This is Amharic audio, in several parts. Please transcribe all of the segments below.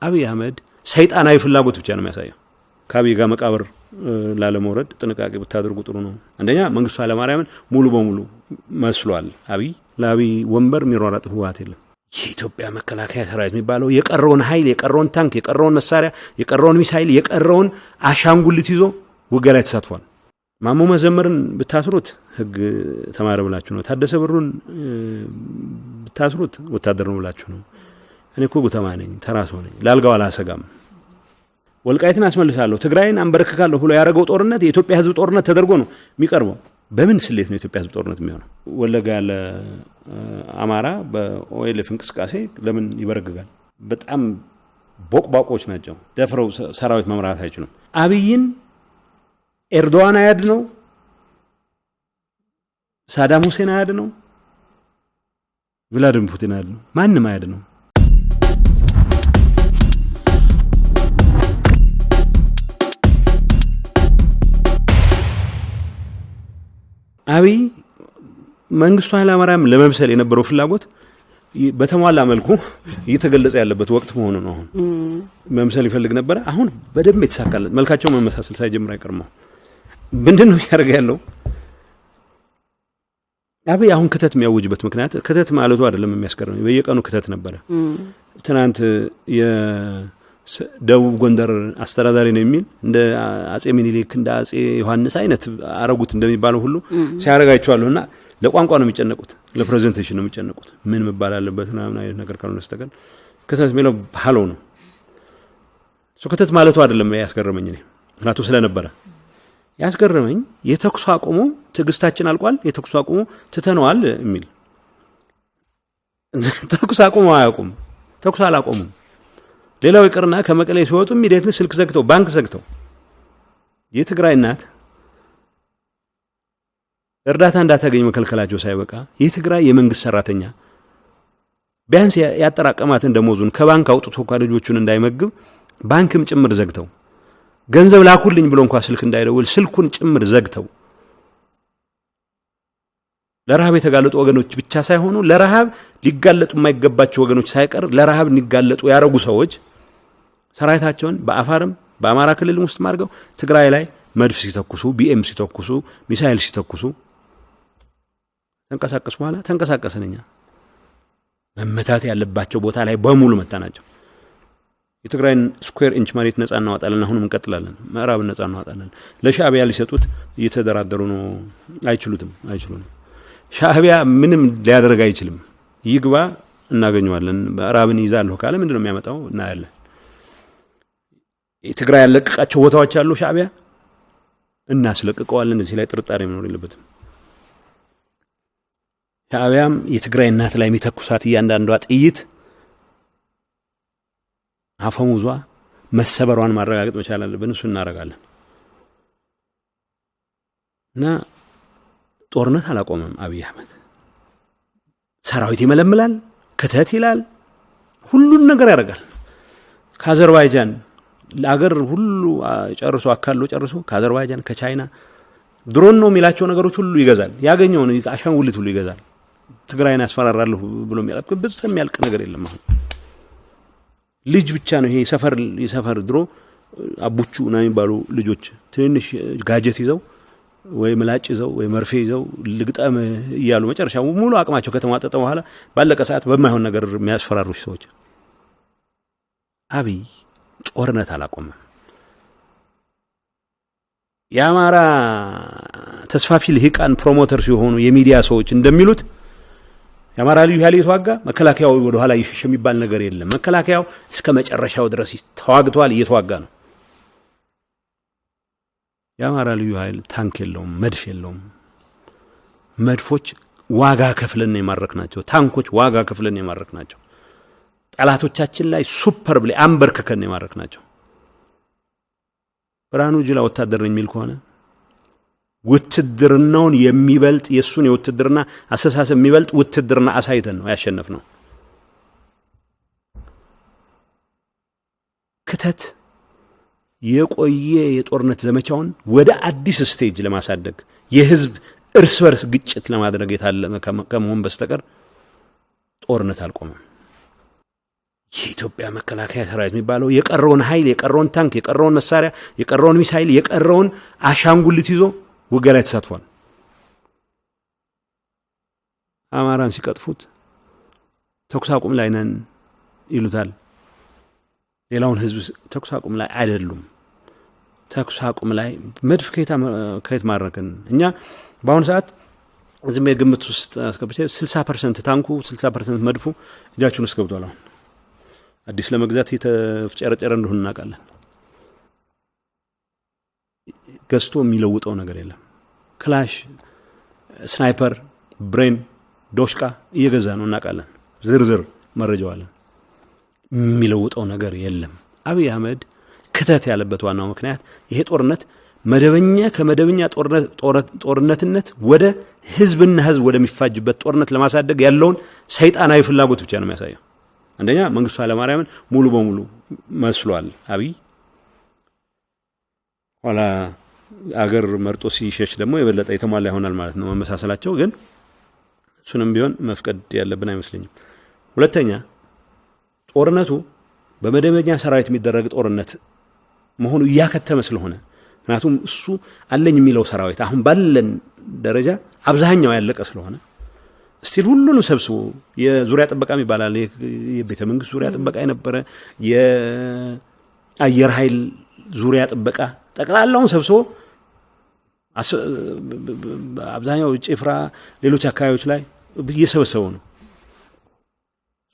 አብይ አህመድ ሰይጣናዊ ፍላጎት ብቻ ነው የሚያሳየው። ከአብይ ጋር መቃብር ላለመውረድ ጥንቃቄ ብታደርጉ ጥሩ ነው። አንደኛ መንግስቱ ኃይለማርያምን ሙሉ በሙሉ መስሏል። ለአብይ ወንበር የሚሯሯጥ ህወሓት የለም። የኢትዮጵያ መከላከያ ሰራዊት የሚባለው የቀረውን ኃይል የቀረውን ታንክ የቀረውን መሳሪያ የቀረውን ሚሳይል የቀረውን አሻንጉሊት ይዞ ውጊያ ላይ ተሳትፏል። ማሞ መዘመርን ብታስሩት ህግ ተማረ ብላችሁ ነው። ታደሰ ብሩን ብታስሩት ወታደር ነው ብላችሁ ነው። እኔ እኮ ጉተማ ነኝ፣ ተራሶ ነኝ፣ ላልጋው አላሰጋም። ወልቃይትን አስመልሳለሁ ትግራይን አንበረክካለሁ ብሎ ያደረገው ጦርነት የኢትዮጵያ ህዝብ ጦርነት ተደርጎ ነው የሚቀርበው። በምን ስሌት ነው የኢትዮጵያ ህዝብ ጦርነት የሚሆነው? ወለጋ ያለ አማራ በኦኤልኤፍ እንቅስቃሴ ለምን ይበረግጋል? በጣም ቦቅባቆች ናቸው። ደፍረው ሰራዊት መምራት አይችሉም። አብይን ኤርዶዋን አያድ ነው፣ ሳዳም ሁሴን አያድ ነው፣ ቭላድሚር ፑቲን አያድ ነው፣ ማንም አያድ ነው። አብይ መንግስቱ ኃይለማርያም ለመምሰል የነበረው ፍላጎት በተሟላ መልኩ እየተገለጸ ያለበት ወቅት መሆኑ ነው። አሁን መምሰል ይፈልግ ነበር። አሁን በደንብ የተሳካለት መልካቸው መመሳሰል ሳይጀምር አይቀርም። ምንድነው ያደርጋ ያለው? አብይ አሁን ክተት የሚያውጅበት ምክንያት ክተት ማለቱ አይደለም የሚያስገርመኝ። በየቀኑ ክተት ነበረ። ትናንት የደቡብ ጎንደር አስተዳዳሪ ነው የሚል እንደ አጼ ሚኒሊክ እንደ አጼ ዮሐንስ አይነት አረጉት እንደሚባለው ሁሉ ሲያረጋቸዋለሁና ለቋንቋ ነው የሚጨነቁት፣ ለፕሬዘንቴሽን ነው የሚጨነቁት። ምን መባል አለበት ምናምን አይነት ነገር ካልሆነ በስተቀር ክተት የሚለው ሃሎ ነው። ክተት ማለቱ አይደለም ያስገረመኝ። እኔ ምክንያቱ ስለነበረ ያስገረመኝ የተኩስ አቁሙ ትግስታችን አልቋል፣ የተኩስ አቁሙ ትተነዋል የሚል። ተኩስ አቁሙ አያውቁም፣ ተኩስ አላቆሙም። ሌላው ይቅርና ከመቀሌ ሲወጡ ኢሚዲየትሊ ስልክ ዘግተው ባንክ ዘግተው የትግራይ እናት እርዳታ እንዳታገኝ መከልከላቸው ሳይበቃ የትግራይ የመንግስት ሰራተኛ ቢያንስ ያጠራቀማትን ደሞዙን ከባንክ አውጥቶ ልጆቹን እንዳይመግብ ባንክም ጭምር ዘግተው ገንዘብ ላኩልኝ ብሎ እንኳን ስልክ እንዳይደውል ስልኩን ጭምር ዘግተው ለረሃብ የተጋለጡ ወገኖች ብቻ ሳይሆኑ ለረሃብ ሊጋለጡ የማይገባቸው ወገኖች ሳይቀር ለረሃብ ሊጋለጡ ያረጉ ሰዎች ሰራዊታቸውን በአፋርም በአማራ ክልል ውስጥ ማርገው ትግራይ ላይ መድፍ ሲተኩሱ ቢኤም ሲተኩሱ ሚሳኤል ሲተኩሱ ተንቀሳቀስ በኋላ ተንቀሳቀሰነኛ መመታት ያለባቸው ቦታ ላይ በሙሉ መታናቸው። የትግራይን ስኩዌር ኢንች መሬት ነፃ እናወጣለን፣ አሁንም እንቀጥላለን፣ ምዕራብን ነፃ እናወጣለን። ለሻዕቢያ ሊሰጡት እየተደራደሩ ነው። አይችሉም። ሻዕቢያ ምንም ሊያደርግ አይችልም። ይግባ እናገኘዋለን። ምዕራብን ይዛለሁ ካለ ምንድነው የሚያመጣው? እናያለን። የትግራይ ያለቀቃቸው ቦታዎች አሉ። ሻዕቢያ እናስለቅቀዋለን። እዚህ ላይ ጥርጣሬ መኖር የለበትም። ሻዕቢያም የትግራይ እናት ላይ የሚተኩሳት እያንዳንዷ ጥይት አፈሙዟ መሰበሯን ማረጋገጥ መቻል አለብን። እሱ እናረጋለን። እና ጦርነት አላቆመም አብይ አህመድ። ሰራዊት ይመለምላል፣ ክተት ይላል፣ ሁሉን ነገር ያደርጋል። ከአዘርባይጃን ለአገር ሁሉ ጨርሶ አካሎ ጨርሶ ከአዘርባይጃን ከቻይና ድሮን ነው የሚላቸው ነገሮች ሁሉ ይገዛል። ያገኘውን አሻንጉሊት ሁሉ ይገዛል። ትግራይን ያስፈራራለሁ ብሎ የሚያልቅ ነገር የለም። አሁን ልጅ ብቻ ነው ይሄ የሰፈር ድሮ አቡቹ ነው የሚባሉ ልጆች ትንሽ ጋጀት ይዘው ወይ ምላጭ ይዘው ወይ መርፌ ይዘው ልግጠም እያሉ መጨረሻ ሙሉ አቅማቸው ከተሟጠጠ በኋላ ባለቀ ሰዓት በማይሆን ነገር የሚያስፈራሩሽ ሰዎች። አብይ ጦርነት አላቆመም። የአማራ ተስፋፊ ልሂቃን ፕሮሞተር ሲሆኑ የሚዲያ ሰዎች እንደሚሉት የአማራ ልዩ ኃይል የተዋጋ መከላከያው ወደ ኋላ ይሸሽ የሚባል ነገር የለም። መከላከያው እስከ መጨረሻው ድረስ ተዋግቷል፣ እየተዋጋ ነው። የአማራ ልዩ ኃይል ታንክ የለውም፣ መድፍ የለውም። መድፎች ዋጋ ከፍለን የማረክናቸው፣ ታንኮች ዋጋ ከፍለን የማረክናቸው፣ ጠላቶቻችን ላይ ሱፐር ብለ አንበርከከን የማረክናቸው። ብርሃኑ ጁላ ወታደር ነኝ የሚል ከሆነ ውትድርናውን የሚበልጥ የሱን የውትድርና አስተሳሰብ የሚበልጥ ውትድርና አሳይተን ነው ያሸነፍነው። ክተት የቆየ የጦርነት ዘመቻውን ወደ አዲስ ስቴጅ ለማሳደግ የህዝብ እርስ በርስ ግጭት ለማድረግ የታለመ ከመሆን በስተቀር ጦርነት አልቆመም። የኢትዮጵያ መከላከያ ሰራዊት የሚባለው የቀረውን ኃይል የቀረውን ታንክ የቀረውን መሳሪያ የቀረውን ሚሳይል የቀረውን አሻንጉሊት ይዞ ውጊያ ላይ ተሳትፏል። አማራን ሲቀጥፉት ተኩስ አቁም ላይ ነን ይሉታል። ሌላውን ህዝብ ተኩስ አቁም ላይ አይደሉም። ተኩስ አቁም ላይ መድፍ ከየት ማድረግን እኛ በአሁኑ ሰዓት ዝም የግምት ውስጥ አስገብቼ 60% ታንኩ 60% መድፉ እጃችን ውስጥ ገብቷል። አሁን አዲስ ለመግዛት የተጨረጨረ እንደሆነ እናውቃለን። ገዝቶ የሚለውጠው ነገር የለም። ክላሽ፣ ስናይፐር፣ ብሬን፣ ዶሽቃ እየገዛ ነው እናውቃለን። ዝርዝር መረጃው አለን። የሚለውጠው ነገር የለም። አብይ አህመድ ክተት ያለበት ዋናው ምክንያት ይሄ ጦርነት ከመደበኛ ጦርነትነት ወደ ህዝብና ህዝብ ወደሚፋጅበት ጦርነት ለማሳደግ ያለውን ሰይጣናዊ ፍላጎት ብቻ ነው የሚያሳየው። አንደኛ መንግስቱ ኃይለማርያምን ሙሉ በሙሉ መስሏል አብይ። ኋላ አገር መርጦ ሲሸሽ ደግሞ የበለጠ የተሟላ ይሆናል ማለት ነው መመሳሰላቸው። ግን እሱንም ቢሆን መፍቀድ ያለብን አይመስለኝም። ሁለተኛ ጦርነቱ በመደበኛ ሰራዊት የሚደረግ ጦርነት መሆኑ እያከተመ ስለሆነ ምክንያቱም እሱ አለኝ የሚለው ሰራዊት አሁን ባለን ደረጃ አብዛኛው ያለቀ ስለሆነ ስቲል ሁሉንም ሰብስቦ የዙሪያ ጥበቃ ይባላል የቤተ መንግስት ዙሪያ ጥበቃ የነበረ የአየር ኃይል ዙሪያ ጥበቃ ጠቅላላውን ሰብስቦ አብዛኛው ጭፍራ ሌሎች አካባቢዎች ላይ እየሰበሰበው ነው።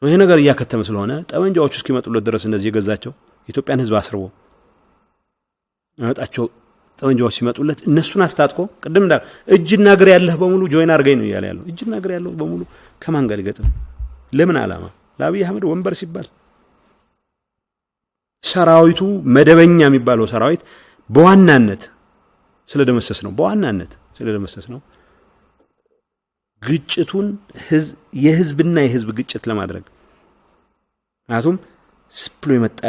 ይሄ ነገር እያከተመ ስለሆነ ጠመንጃዎቹ እስኪመጡለት ድረስ እንደዚህ የገዛቸው ኢትዮጵያን ህዝብ አስርቦ ያወጣቸው ጠመንጃዎች ሲመጡለት እነሱን አስታጥቆ ቅድም እንዳል እጅና እግር ያለህ በሙሉ ጆይን አርገኝ ነው እያለ ያለው። እጅና እግር ያለው በሙሉ ከማን ጋር ይገጥም? ለምን ዓላማ? ለአብይ አህመድ ወንበር ሲባል። ሰራዊቱ መደበኛ የሚባለው ሰራዊት በዋናነት ስለደመሰስ ነው ግጭቱን የህዝብና የህዝብ ግጭት ለማድረግ። ምክንያቱም ስፕሎ የመጣ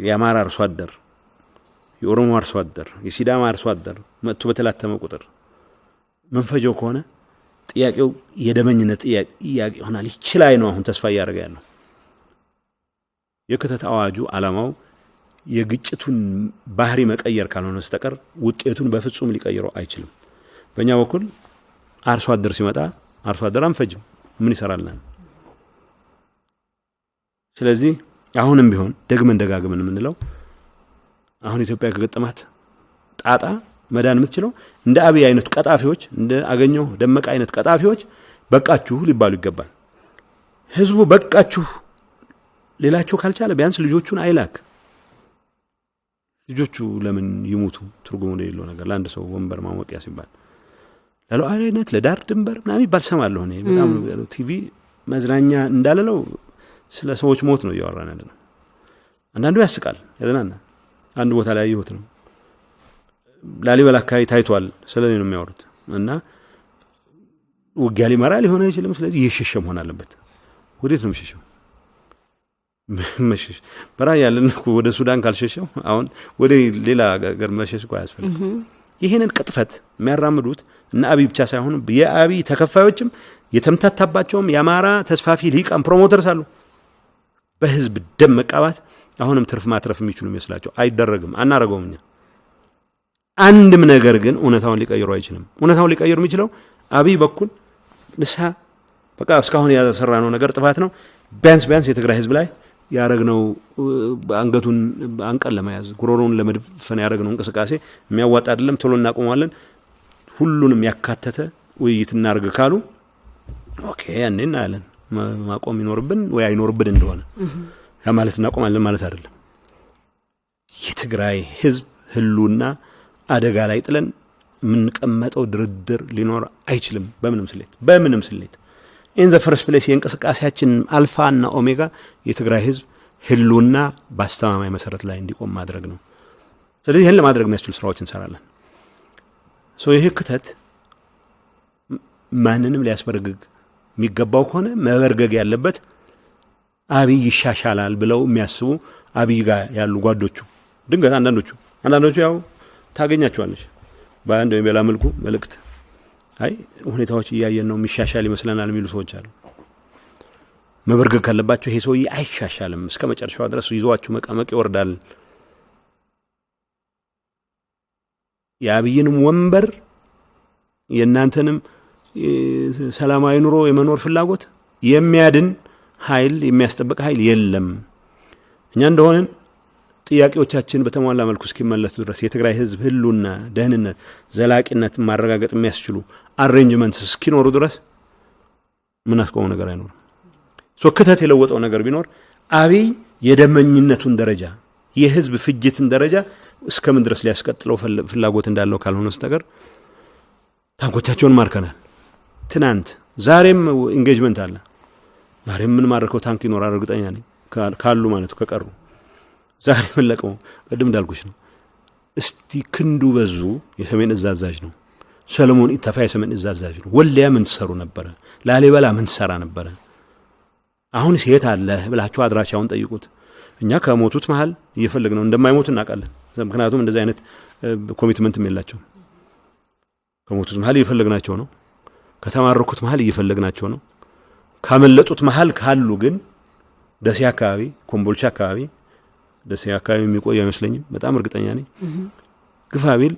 የአማራ አርሶ አደር፣ የኦሮሞ አርሶ አደር፣ የሲዳማ አርሶ አደር መጥቶ በተላተመ ቁጥር መንፈጀው ከሆነ ጥያቄው የደመኝነት ጥያቄ ይሆናል። ይችላል ነው አሁን ተስፋ እያደረገ ያለው። የክተት አዋጁ ዓላማው የግጭቱን ባህሪ መቀየር ካልሆነ በስተቀር ውጤቱን በፍጹም ሊቀይረው አይችልም። በእኛ በኩል አርሶ አደር ሲመጣ አርሶ አደር አንፈጅም፣ ምን ይሰራልናል? ስለዚህ አሁንም ቢሆን ደጋግመን የምንለው አሁን ኢትዮጵያ ከገጠማት ጣጣ መዳን የምትችለው እንደ አብይ አይነት ቀጣፊዎች፣ እንደ አገኘው ደመቀ አይነት ቀጣፊዎች በቃችሁ ሊባሉ ይገባል። ህዝቡ በቃችሁ ሌላቸው ካልቻለ ቢያንስ ልጆቹን አይላክ። ልጆቹ ለምን ይሙቱ? ትርጉሙ እንደሌለው ነገር ለአንድ ሰው ወንበር ማሞቂያ ሲባል ለሉዓላዊነት ለዳር ድንበር ምናምን ይባል ሰማለሁ እኔ። በጣም ቲቪ መዝናኛ እንዳለለው ስለ ሰዎች ሞት ነው እያወራን ያለነው። አንዳንዱ ያስቃል፣ ያዝናናል። አንድ ቦታ ላይ ያየሁት ነው። ላሊበላ አካባቢ ታይቷል፣ ስለኔ ነው የሚያወሩት። እና ውጊያ ሊመራ ሊሆን አይችልም። ስለዚህ እየሸሸ መሆን አለበት። ወዴት ነው የሚሸሸው? መሸሽ በራያ ያለን ወደ ሱዳን ካልሸሸው አሁን ወደ ሌላ ሀገር መሸሽ እኮ አያስፈልግም። ይሄንን ቅጥፈት የሚያራምዱት እና አብይ ብቻ ሳይሆን የአብይ ተከፋዮችም የተምታታባቸውም የአማራ ተስፋፊ ሊቃን ፕሮሞተርስ አሉ። በህዝብ ደም መቃባት አሁንም ትርፍ ማትረፍ የሚችሉ ይመስላቸው። አይደረግም፣ አናረገውም። እኛ አንድም ነገር ግን እውነታውን ሊቀይሩ አይችልም። እውነታውን ሊቀይሩ የሚችለው አብይ በኩል ንሳ በቃ እስካሁን ያሰራነው ነገር ጥፋት ነው፣ ቢያንስ የትግራይ ህዝብ ላይ ያረግነው አንገቱን አንቀል ለመያዝ ጉሮሮውን ለመድፈን ያረግነው እንቅስቃሴ የሚያዋጣ አይደለም፣ ቶሎ እናቆማለን፣ ሁሉንም ያካተተ ውይይት እናርግ ካሉ ኦኬ ያኔ እናያለን ማቆም ይኖርብን ወይ አይኖርብን እንደሆነ። ያ ማለት እናቆማለን ማለት አይደለም። የትግራይ ህዝብ ህልውና አደጋ ላይ ጥለን የምንቀመጠው ድርድር ሊኖር አይችልም በምንም ስሌት። ኢን ዘ ፈርስት ፕሌስ የእንቅስቃሴያችን አልፋና ኦሜጋ የትግራይ ህዝብ ህልውና በአስተማማኝ መሰረት ላይ እንዲቆም ማድረግ ነው። ስለዚህ ይህን ለማድረግ የሚያስችሉ ስራዎች እንሰራለን። ይህ ክተት ማንንም ሊያስበረግግ የሚገባው ከሆነ መበርገግ ያለበት አብይ ይሻሻላል ብለው የሚያስቡ አብይ ጋር ያሉ ጓዶቹ ድንገት አንዳንዶቹ ያው ታገኛቸዋለች በአንድ ወይም በሌላ መልኩ መልእክት አይ ሁኔታዎች እያየን ነው የሚሻሻል ይመስለናል የሚሉ ሰዎች አሉ። መበርገግ ካለባቸው ይሄ ሰውዬ አይሻሻልም እስከ መጨረሻው ድረስ ይዟችሁ መቀመቅ ይወርዳል። የአብይንም ወንበር የእናንተንም ሰላማዊ ኑሮ የመኖር ፍላጎት የሚያድን ኃይል የሚያስጠብቅ ኃይል የለም። እኛ እንደሆነን ጥያቄዎቻችን በተሟላ መልኩ እስኪመለሱ ድረስ የትግራይ ህዝብ ህልውና፣ ደህንነት፣ ዘላቂነት ማረጋገጥ የሚያስችሉ አሬንጅመንትስ እስኪኖሩ ድረስ ምን አስቆመው ነገር አይኖርም። ክተት የለወጠው ነገር ቢኖር አብይ የደመኝነቱን ደረጃ የህዝብ ፍጅትን ደረጃ እስከምን ድረስ ሊያስቀጥለው ፍላጎት እንዳለው ካልሆነ በስተቀር ታንኮቻቸውን ማርከናል። ትናንት ዛሬም ኢንጌጅመንት አለ። ዛሬም ምን ማርከው ታንክ ይኖራል እርግጠኛ ነኝ ካሉ ማለት ከቀሩ ዛሬ መለቀው ቀድም እንዳልኩሽ ነው። እስቲ ክንዱ በዙ የሰሜን እዝ አዛዥ ነው። ሰለሞን ኢተፋ የሰሜን እዝ አዛዥ ነው። ወልዲያ ምን ትሰሩ ነበረ? ላሊበላ ምን ትሰራ ነበረ? አሁን ሴት አለ ብላችሁ አድራሻውን ጠይቁት። እኛ ከሞቱት መሃል እየፈለግ ነው እንደማይሞቱ እናውቃለን። ምክንያቱም እንደዚህ አይነት ኮሚትመንትም የላቸው። ከሞቱት መሃል እየፈለግናቸው ነው። ከተማረኩት መሃል እየፈለግናቸው ነው። ካመለጡት መሃል ካሉ ግን ደሴ አካባቢ፣ ኮምቦልቻ አካባቢ፣ ደሴ አካባቢ የሚቆዩ አይመስለኝም። በጣም እርግጠኛ ነኝ። ግፋቢል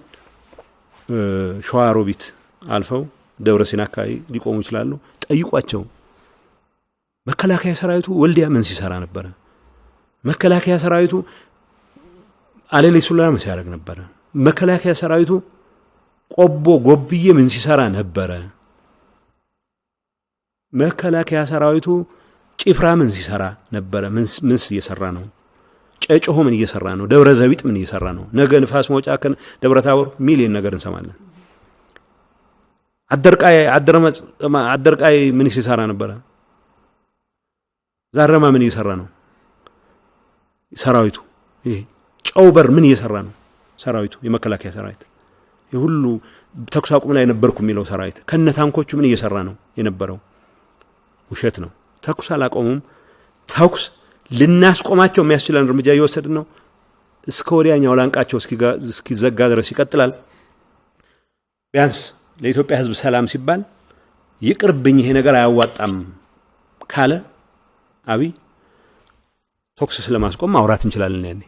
ሸዋሮቢት አልፈው ደብረሲና አካባቢ ሊቆሙ ይችላሉ። ጠይቋቸው። መከላከያ ሰራዊቱ ወልዲያ ምን ሲሰራ ነበረ? መከላከያ ሰራዊቱ አለሌ ሱላላ ምን ሲያደርግ ነበረ? መከላከያ ሰራዊቱ ቆቦ ጎብዬ ምን ሲሰራ ነበረ? መከላከያ ሰራዊቱ ጭፍራ ምን ሲሰራ ነበረ? ምን እየሰራ ነው? ጨጨሆ ምን እየሰራ ነው? ደብረ ዘቢጥ ምን እየሰራ ነው? ነገ ንፋስ መውጫ ደብረ ታቦር ሚሊዮን ነገር እንሰማለን። አደርቃይ ምን ሲሰራ ነበረ? ዛረማ ምን እየሰራ ነው ሰራዊቱ? ይሄ ጨውበር ምን እየሰራ ነው ሰራዊቱ? የመከላከያ ሰራዊት የሁሉ ተኩስ አቁም ላይ ነበርኩ የሚለው ሰራዊት ከነታንኮቹ ምን እየሰራ ነው የነበረው? ውሸት ነው። ተኩስ አላቆሙም። ተኩስ ልናስቆማቸው የሚያስችለን እርምጃ እየወሰድን ነው። እስከ ወዲያኛው ላንቃቸው እስኪዘጋ ድረስ ይቀጥላል። ቢያንስ ለኢትዮጵያ ህዝብ ሰላም ሲባል ይቅርብኝ ይሄ ነገር አያዋጣም ካለ አብይ ተኩስ ስለማስቆም ማውራት እንችላለን። ያኔ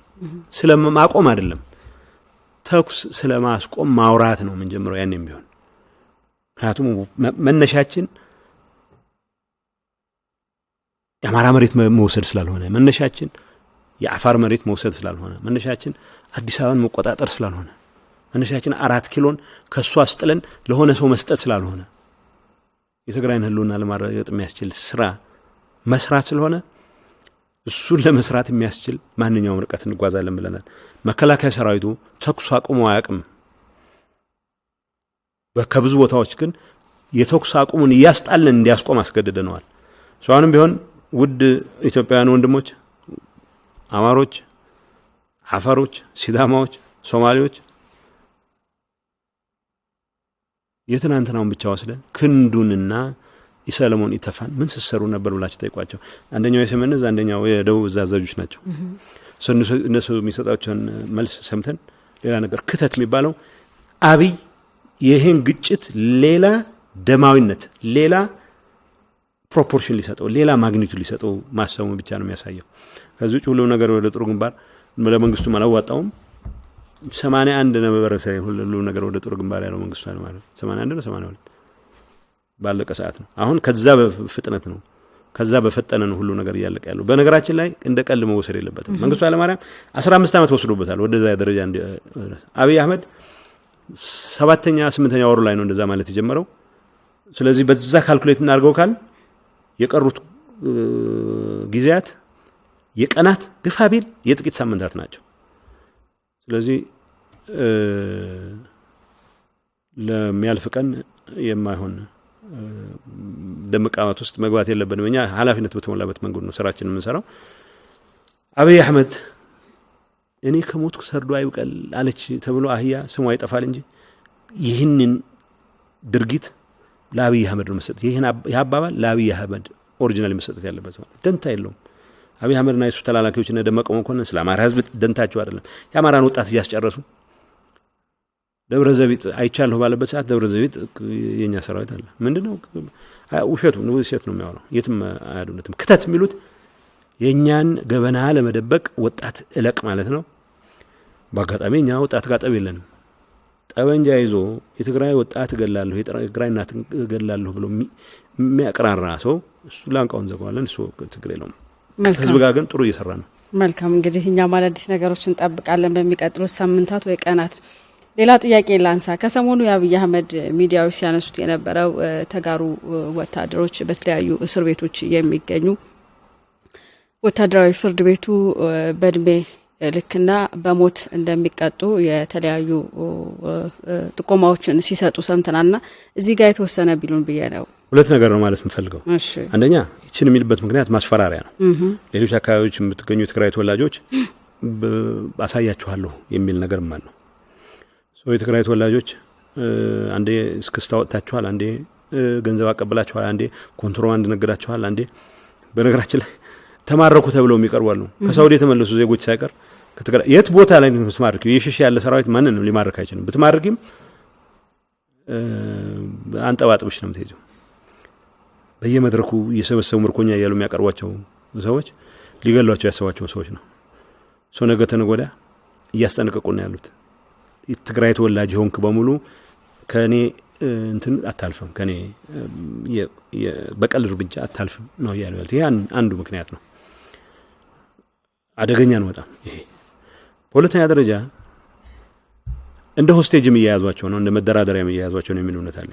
ስለማቆም አይደለም፣ ተኩስ ስለማስቆም ማውራት ነው የምንጀምረው ያኔም ቢሆን። ምክንያቱም መነሻችን የአማራ መሬት መውሰድ ስላልሆነ፣ መነሻችን የአፋር መሬት መውሰድ ስላልሆነ፣ መነሻችን አዲስ አበባን መቆጣጠር ስላልሆነ፣ መነሻችን 4 ኪሎን ከሱ አስጥለን ለሆነ ሰው መስጠት ስላልሆነ፣ የትግራይን ህልውና ለማረጋገጥ የሚያስችል ስራ መስራት ስለሆነ እሱን ለመስራት የሚያስችል ማንኛውም ርቀት እንጓዛለን ብለናል። መከላከያ ሰራዊቱ ተኩስ አቁሞ አያውቅም። ከብዙ ቦታዎች ግን የተኩስ አቁሙን እያስጣለን እንዲያስቆም አስገድደነዋል። አሁንም ቢሆን ውድ ኢትዮጵያውያን ወንድሞች፣ አማሮች፣ አፋሮች፣ ሲዳማዎች፣ ሶማሌዎች የትናንትናውን ብቻ ወስደን ክንዱንና የሰለሞን ኢተፋን ምን ሲሰሩ ነበር ብላችሁ ጠይቋቸው። አንደኛው የሰሜን እዝ፣ አንደኛው የደቡብ እዝ አዛዦች ናቸው። እነሱ የሚሰጣቸውን መልስ ሰምተን ሌላ ነገር ክተት የሚባለው አብይ ይሄን ግጭት ሌላ ደማዊነት፣ ሌላ ፕሮፖርሽን ሊሰጠው፣ ሌላ ማግኒቱድ ሊሰጠው ማሰቡ ብቻ ነው የሚያሳየው። ከዚህ ውጭ ሁሉም ነገር ወደ ጥሩ ግንባር ለመንግስቱ አላዋጣውም። 81 ነበረ ሁሉ ነገር ወደ ጥሩ ግንባር ያለው መንግስቱ ማለት 81 ነው 82 ባለቀ ሰዓት ነው። አሁን ከዛ በፍጥነት ነው፣ ከዛ በፈጠነ ነው ሁሉ ነገር እያለቀ ያለው። በነገራችን ላይ እንደ ቀልድ መወሰድ የለበትም። መንግስቱ ኃይለማርያም 15 ዓመት ወስዶበታል ወደዛ ደረጃ አብይ አህመድ 7ኛ 8ኛ ወሩ ላይ ነው እንደዛ ማለት የጀመረው። ስለዚህ በዛ ካልኩሌት እናድርገው ካል የቀሩት ጊዜያት የቀናት ግፋ ቢል የጥቂት ሳምንታት ናቸው። ስለዚህ ለሚያልፍ ቀን የማይሆን ደምቃማት ውስጥ መግባት የለብንም። እኛ ኃላፊነት በተሞላበት መንገድ ነው ስራችንን የምንሰራው። አብይ አህመድ እኔ ከሞትኩ ሰርዶ አይብቀል አለች ተብሎ አህያ ስሟ ይጠፋል እንጂ ይህንን ድርጊት ለአብይ አህመድ ነው መስጠት። ይህን አባባል ለአብይ አህመድ ኦሪጂናሊ መስጠት ያለበት ማለት ደንታ የለውም። አብይ አህመድና የሱ ተላላኪዎች እና ደመቀ መኮንን ስለ አማራ ህዝብ ደንታቸው አይደለም። የአማራን ወጣት እያስጨረሱ ደብረ ዘቢጥ አይቻለሁ ባለበት ሰዓት ደብረ ዘቢጥ የኛ ሰራዊት አለ። ምንድነው ውሸቱ ነው ውሸት ነው የሚያወራው የትም አያዱነትም ክተት የሚሉት የኛን ገበና ለመደበቅ ወጣት እለቅ ማለት ነው ባጋጣሚ እኛ ወጣት ጋጠብ የለንም ጠበንጃ ይዞ የትግራይ ወጣት ገላለሁ የትግራይ እናት ገላለሁ ብሎ የሚያቀራራ ሰው እሱ ላንቃውን ዘጋዋለን እሱ ትግሬ ነው ህዝብ ጋር ግን ጥሩ እየሰራ ነው መልካም እንግዲህ እኛ አዲስ ነገሮችን እንጠብቃለን በሚቀጥሉት ሳምንታት ወይ ቀናት ሌላ ጥያቄ ላንሳ ከሰሞኑ የአብይ አህመድ ሚዲያዎች ሲያነሱት የነበረው ተጋሩ ወታደሮች በተለያዩ እስር ቤቶች የሚገኙ ወታደራዊ ፍርድ ቤቱ በእድሜ ልክና በሞት እንደሚቀጡ የተለያዩ ጥቆማዎችን ሲሰጡ ሰምተናልና እዚህ ጋር የተወሰነ ቢሉን ብዬነው ሁለት ነገር ነው ማለት የምፈልገው አንደኛ ይችን የሚልበት ምክንያት ማስፈራሪያ ነው ሌሎች አካባቢዎች የምትገኙ የትግራይ ተወላጆች አሳያችኋለሁ የሚል ነገር ማለት ነው የትግራይ ተወላጆች አንዴ እስክስታ ወጣችኋል አንዴ ገንዘብ አቀበላችኋል አንዴ ኮንትሮባንድ ነገራችኋል አንዴ በነገራችን ላይ ተማረኩ ተብለው የሚቀርባሉ ከሳውዲ የተመለሱ ዜጎች ሳይቀር ከትግራይ የት ቦታ ላይ ነው ተማርከው የሽሽ ያለ ሰራዊት ማንንም ሊማርክ አይችልም ብትማርኪም አንጠባጥብሽ ነው የምትሄጂው በየመድረኩ እየሰበሰቡ ምርኮኛ እያሉ የሚያቀርቧቸው ሰዎች ሊገሏቸው ያሰባቸው ሰዎች ነው ነገ ተነጎዳ እያስጠነቀቁ ነው ያሉት የትግራይ ተወላጅ ሆንክ በሙሉ ከኔ እንትን አታልፈም ከኔ በቀል እርምጃ አታልፈም ነው ያለው ይሄ አንዱ ምክንያት ነው አደገኛ ነው በጣም ይሄ በሁለተኛ ደረጃ እንደ ሆስቴጅም እያያዟቸው ነው እንደ መደራደሪያም እያያዟቸው ነው የሚል እውነት አለ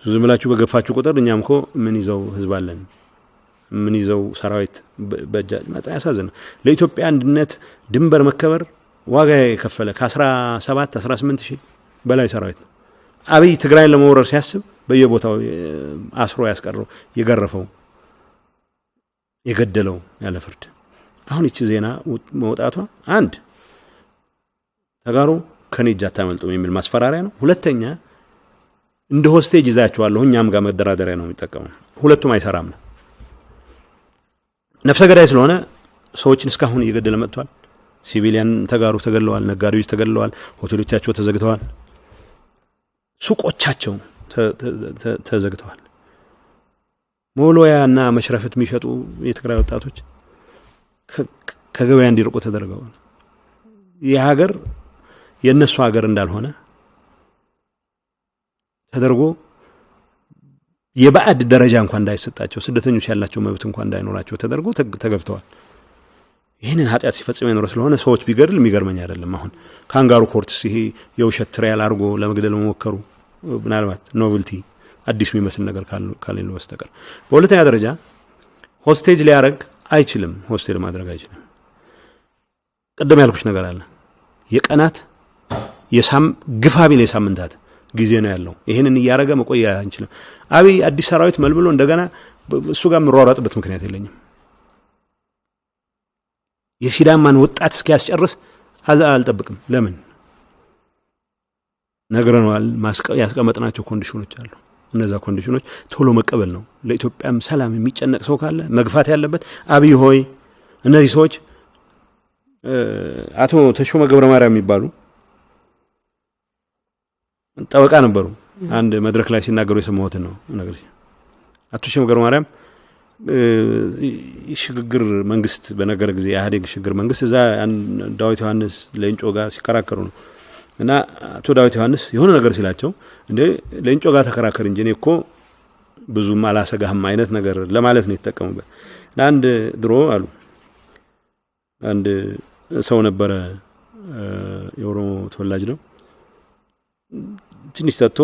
ዝም ብላችሁ በገፋችሁ ቁጥር እኛምኮ ምን ይዘው ህዝብ አለን ምን ይዘው ሰራዊት በእጃ መጣ ያሳዝነ ለኢትዮጵያ አንድነት ድንበር መከበር ዋጋ የከፈለ ከ17 18 ሺህ በላይ ሰራዊት ነው አብይ ትግራይን ለመወረር ሲያስብ በየቦታው አስሮ ያስቀረው የገረፈው የገደለው ያለ ፍርድ አሁን እቺ ዜና መውጣቷ አንድ ተጋሩ ከኔ እጅ አታመልጡም የሚል ማስፈራሪያ ነው ሁለተኛ እንደ ሆስቴጅ ይዛቸዋለሁ እኛም ጋር መደራደሪያ ነው የሚጠቀመው ሁለቱም አይሰራም ነው ነፍሰ ገዳይ ስለሆነ ሰዎችን እስካሁን እየገደለ መጥቷል ሲቪሊያን ተጋሩ ተገለዋል ነጋዴዎች ተገለዋል ሆቴሎቻቸው ተዘግተዋል ሱቆቻቸው ተዘግተዋል ሞሎያና መሽረፍት የሚሸጡ የትግራይ ወጣቶች ከገበያ እንዲርቁ ተደርገዋል የሀገር የነሱ ሀገር እንዳልሆነ ተደርጎ የባዕድ ደረጃ እንኳን እንዳይሰጣቸው ስደተኞች ያላቸው መብት እንኳን እንዳይኖራቸው ተደርጎ ተገፍተዋል ይሄንን ኃጢያት ሲፈጽም የኖረ ስለሆነ ሰዎች ቢገድል የሚገርመኝ አይደለም አሁን ካንጋሩ ኮርትስ ይሄ የውሸት ትሪያል አርጎ ለመግደል መሞከሩ ምናልባት ኖቨልቲ አዲስ የሚመስል ነገር ካለ በስተቀር በሁለተኛ ደረጃ ሆስቴጅ ሊያረግ አይችልም ሆስቴል ማድረግ አይችልም ቀደም ያልኩሽ ነገር አለ የቀናት ግፋቢል የሳምንታት ጊዜ ነው ያለው ይሄንን ያረጋ መቆያ አንችልም አብይ አዲስ ሰራዊት መልምሎ እንደገና እሱ ጋር ምሯሯጥበት ምክንያት የለኝም የሲዳማን ወጣት እስኪያስጨርስ አልጠብቅም ለምን ነገረናል ያስቀመጥናቸው ኮንዲሽኖች አሉ እነዛ ኮንዲሽኖች ቶሎ መቀበል ነው ለኢትዮጵያም ሰላም የሚጨነቅ ሰው ካለ መግፋት ያለበት አብይ ሆይ እነዚህ ሰዎች አቶ ተሾመ ገብረ ማርያም የሚባሉ ጠበቃ ነበሩ አንድ መድረክ ላይ ሲናገሩ የሰማሁት ነው ነገር አቶ ተሾመ ገብረ ማርያም ሽግግር መንግስት በነገር ጊዜ ያህዴግ ሽግግር መንግስት እዛ ዳዊት ዮሐንስ ለእንጮ ጋር ሲከራከሩ ነው እና አቶ ዳዊት ዮሐንስ የሆነ ነገር ሲላቸው እንዴ ለእንጮ ጋር ተከራከር እንጂ እኮ ብዙም አላሰጋህም አይነት ነገር ለማለት ነው የተጠቀሙበት አንድ ድሮ አሉ አንድ ሰው ነበረ የኦሮሞ ተወላጅ ነው ትንሽ ተጥቶ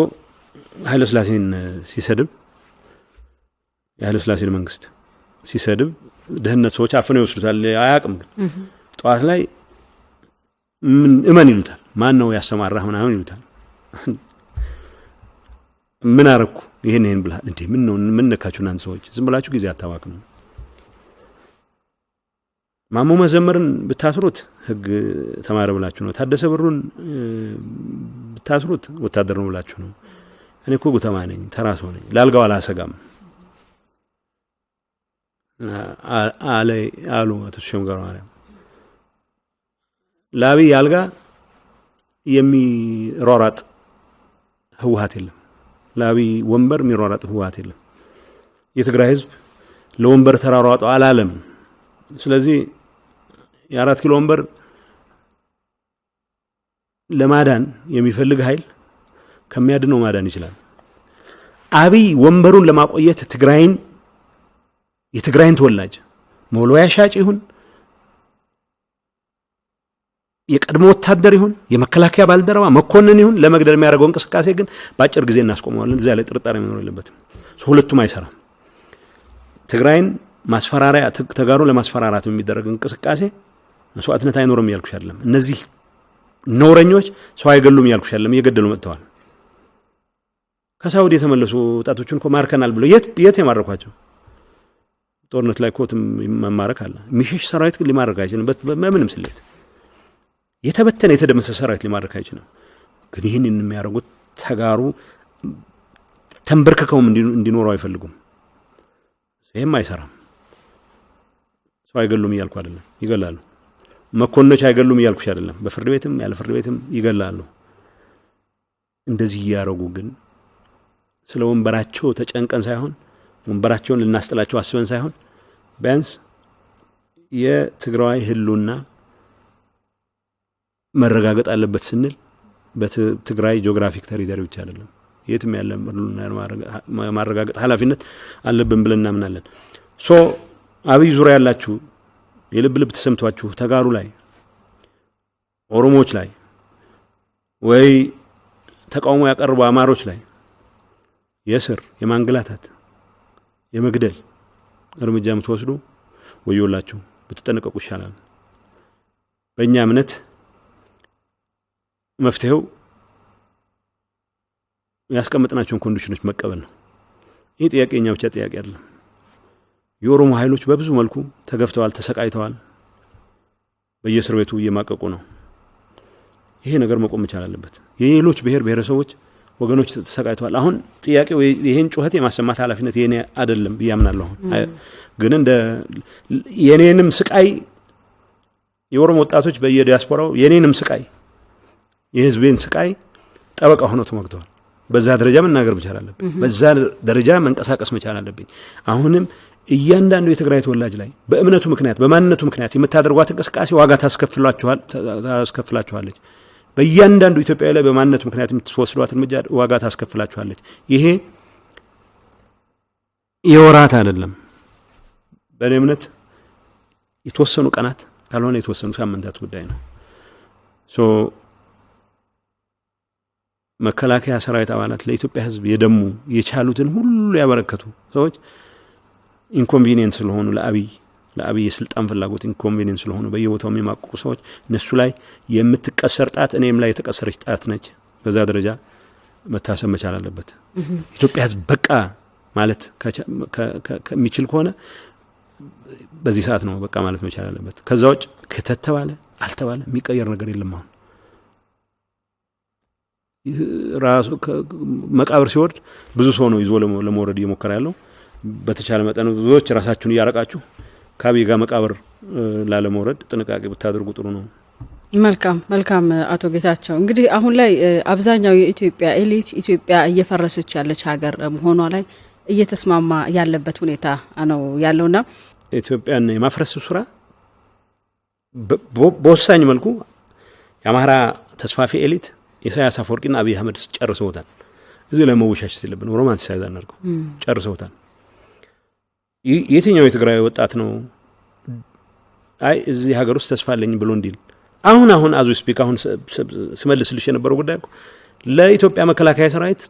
ኃይለ ሥላሴን ሲሰድብ የኃይለ ሥላሴን መንግስት ሲሰድብ ደህንነት ሰዎች አፍነው ይወስዱታል አያቅም ጧት ላይ እመን ይሉታል ማን ነው ያሰማራህ ምናምን ይሉታል ምን አረኩ ይሄን ብለሃል እንዴ ምን ነካችሁና አንተ ሰዎች ዝም ብላችሁ ጊዜ አታባክኑ ማሙ መዘመርን ብታስሩት ህግ ተማረ ብላችሁ ነው ታደሰ ብሩን ብታስሩት ወታደር ነው ብላችሁ ነው እኔ እኮ ጉተማ ነኝ ተራሶ ነኝ ላልጋው አላሰጋም አሉ አቶ ተሾመ ገብረ ማርያም ላቢ ያልጋ የሚሯሯጥ ህወሓት የለም ለአብይ ወንበር የሚሯሯጥ ህወሓት የለም። የትግራይ ህዝብ ለወንበር ተራሯጦ አላለም። ስለዚህ የ4 ኪሎ ወንበር ለማዳን የሚፈልግ ኃይል ከሚያድነው ማዳን ይችላል። አብይ ወንበሩን ለማቆየት የትግራይን ተወላጅ ሞሎያ ሻጭ ይሁን የቀድሞ ወታደር ይሁን የመከላከያ ባልደረባ መኮንን ይሁን ለመግደል የሚያደርገው እንቅስቃሴ ግን በአጭር ጊዜ እናስቆመዋለን። እዚያ ላይ ጥርጣሬ መኖር የለበትም። ሁለቱም አይሰራም። ትግራይን ማስፈራሪያ ተጋሩ ለማስፈራራት የሚደረግ እንቅስቃሴ መስዋዕትነት አይኖርም ያልኩሽ አይደለም። እነዚህ ኖረኞች ሰው አይገሉም ያልኩሽ አይደለም፣ እየገደሉ መጥተዋል። ከሳውዲ የተመለሱ ወጣቶችን እኮ ማርከናል ብለው የት የማረኳቸው? ጦርነት ላይ ኮትም መማረክ አለ። የሚሸሽ ሰራዊት ግን ሊማረክ አይችልም። በምንም ስሌት የተበተነ የተደመሰሰ ሰራዊት ሊማረክ አይችልም። ግን ይህንን የሚያደርጉት ተጋሩ ተንበርክከውም እንዲኖሩ አይፈልጉም። ይሄም አይሰራም። ሰው አይገሉም እያልኩ አይደለም፣ ይገላሉ። መኮንኖች አይገሉም እያልኩሽ አይደለም፣ በፍርድ ቤትም ያለ ፍርድ ቤትም ይገላሉ። እንደዚህ እያደረጉ ግን ስለ ወንበራቸው ተጨንቀን ሳይሆን ወንበራቸውን ልናስጥላቸው አስበን ሳይሆን ቢያንስ የትግራይ ህልውና መረጋገጥ አለበት ስንል በትግራይ ጂኦግራፊክ ቴሪቶሪ ብቻ አይደለም የትም ያለ ህልውና ማረጋገጥ ኃላፊነት አለብን ብለን እናምናለን። አብይ ዙሪያ ያላችሁ የልብ ልብ ተሰምቷችሁ ተጋሩ ላይ ኦሮሞዎች ላይ ወይ ተቃውሞ ያቀርቡ አማሮች ላይ የስር የማንገላታት የመግደል እርምጃ የምትወስዱ ወዮላችሁ፣ ብትጠነቀቁ ይሻላል። በእኛ እምነት መፍትሄው ያስቀመጥናቸውን ኮንዲሽኖች መቀበል ነው። ይህ ጥያቄ የኛ ብቻ ጥያቄ አይደለም። የኦሮሞ ኃይሎች በብዙ መልኩ ተገፍተዋል፣ ተሰቃይተዋል፣ በየእስር ቤቱ እየማቀቁ ነው። ይሄ ነገር መቆም መቻል አለበት። የሌሎች ብሔር ብሔረሰቦች ወገኖች ተሰቃይተዋል። አሁን ጥያቄው ይሄን ጩኸት የማሰማት ኃላፊነት የኔ አይደለም ብያምናለሁ። ግን እንደ የኔንም ስቃይ የኦሮሞ ወጣቶች በየዲያስፖራው የኔንም ስቃይ የህዝቤን ስቃይ ጠበቃ ሆነው ተሞግተዋል። በዛ ደረጃ መናገር መቻል አለብኝ። በዛ ደረጃ መንቀሳቀስ መቻል አለብኝ። አሁንም እያንዳንዱ የትግራይ ተወላጅ ላይ በእምነቱ ምክንያት በማንነቱ ምክንያት የምታደርጓት እንቅስቃሴ ዋጋ ታስከፍላችኋለች። በእያንዳንዱ ኢትዮጵያዊ ላይ በማንነቱ ምክንያት የምትወስዷት እርምጃ ዋጋ ታስከፍላችኋለች። ይሄ የወራት አይደለም። በእኔ እምነት የተወሰኑ ቀናት ካልሆነ የተወሰኑ ሳምንታት ጉዳይ ነው። መከላከያ ሰራዊት አባላት ለኢትዮጵያ ህዝብ የደሙ የቻሉትን ሁሉ ያበረከቱ ሰዎች ኢንኮንቪኒየንስ ስለሆኑ ለአብይ የስልጣን ፍላጎት ኢንኮንቪኒየንስ ስለሆኑ በየቦታው የሚማቅቁ ሰዎች እነሱ ላይ የምትቀሰር ጣት እኔም ላይ የተቀሰረች ጣት ነች። በዛ ደረጃ መታሰብ መቻል አለበት። ኢትዮጵያ ህዝብ በቃ ማለት ከሚችል ከሆነ በዚህ ሰዓት ነው በቃ ማለት መቻል አለበት። ከዛ ውጭ ከተተባለ አልተባለ የሚቀየር ነገር የለም። አሁን ራሱ መቃብር ሲወርድ ብዙ ሰው ነው ይዞ ለመውረድ እየሞከረ ያለው። በተቻለ መጠን ብዙዎች ራሳችሁን እያረቃችሁ ከአብይ ጋር መቃብር ላለመውረድ ጥንቃቄ ብታደርጉ ጥሩ ነው። መልካም አቶ ጌታቸው፣ እንግዲህ አሁን ላይ አብዛኛው የኢትዮጵያ ኤሊት ኢትዮጵያ እየፈረሰች ያለች ሀገር መሆኗ ላይ እየተስማማ ያለበት ሁኔታ ነው ያለውና ኢትዮጵያን የማፍረስ ስራ በወሳኝ መልኩ የአማራ ተስፋፊ ኤሊት ኢሳያስ አፈወርቂና አብይ አህመድ ጨርሰውታል። እዚህ ላይ መወሻሸት የለብን። ሮማንቲሳይዝ አናድርገው። ጨርሰውታል። የትኛው የትግራይ ወጣት ነው አይ እዚህ ሀገር ውስጥ ተስፋ አለኝ ብሎ እንዲል አሁን አዙ ስፒክ አሁን ስመልስልሽ የነበረው ጉዳይ እኮ ለኢትዮጵያ መከላከያ ሰራዊት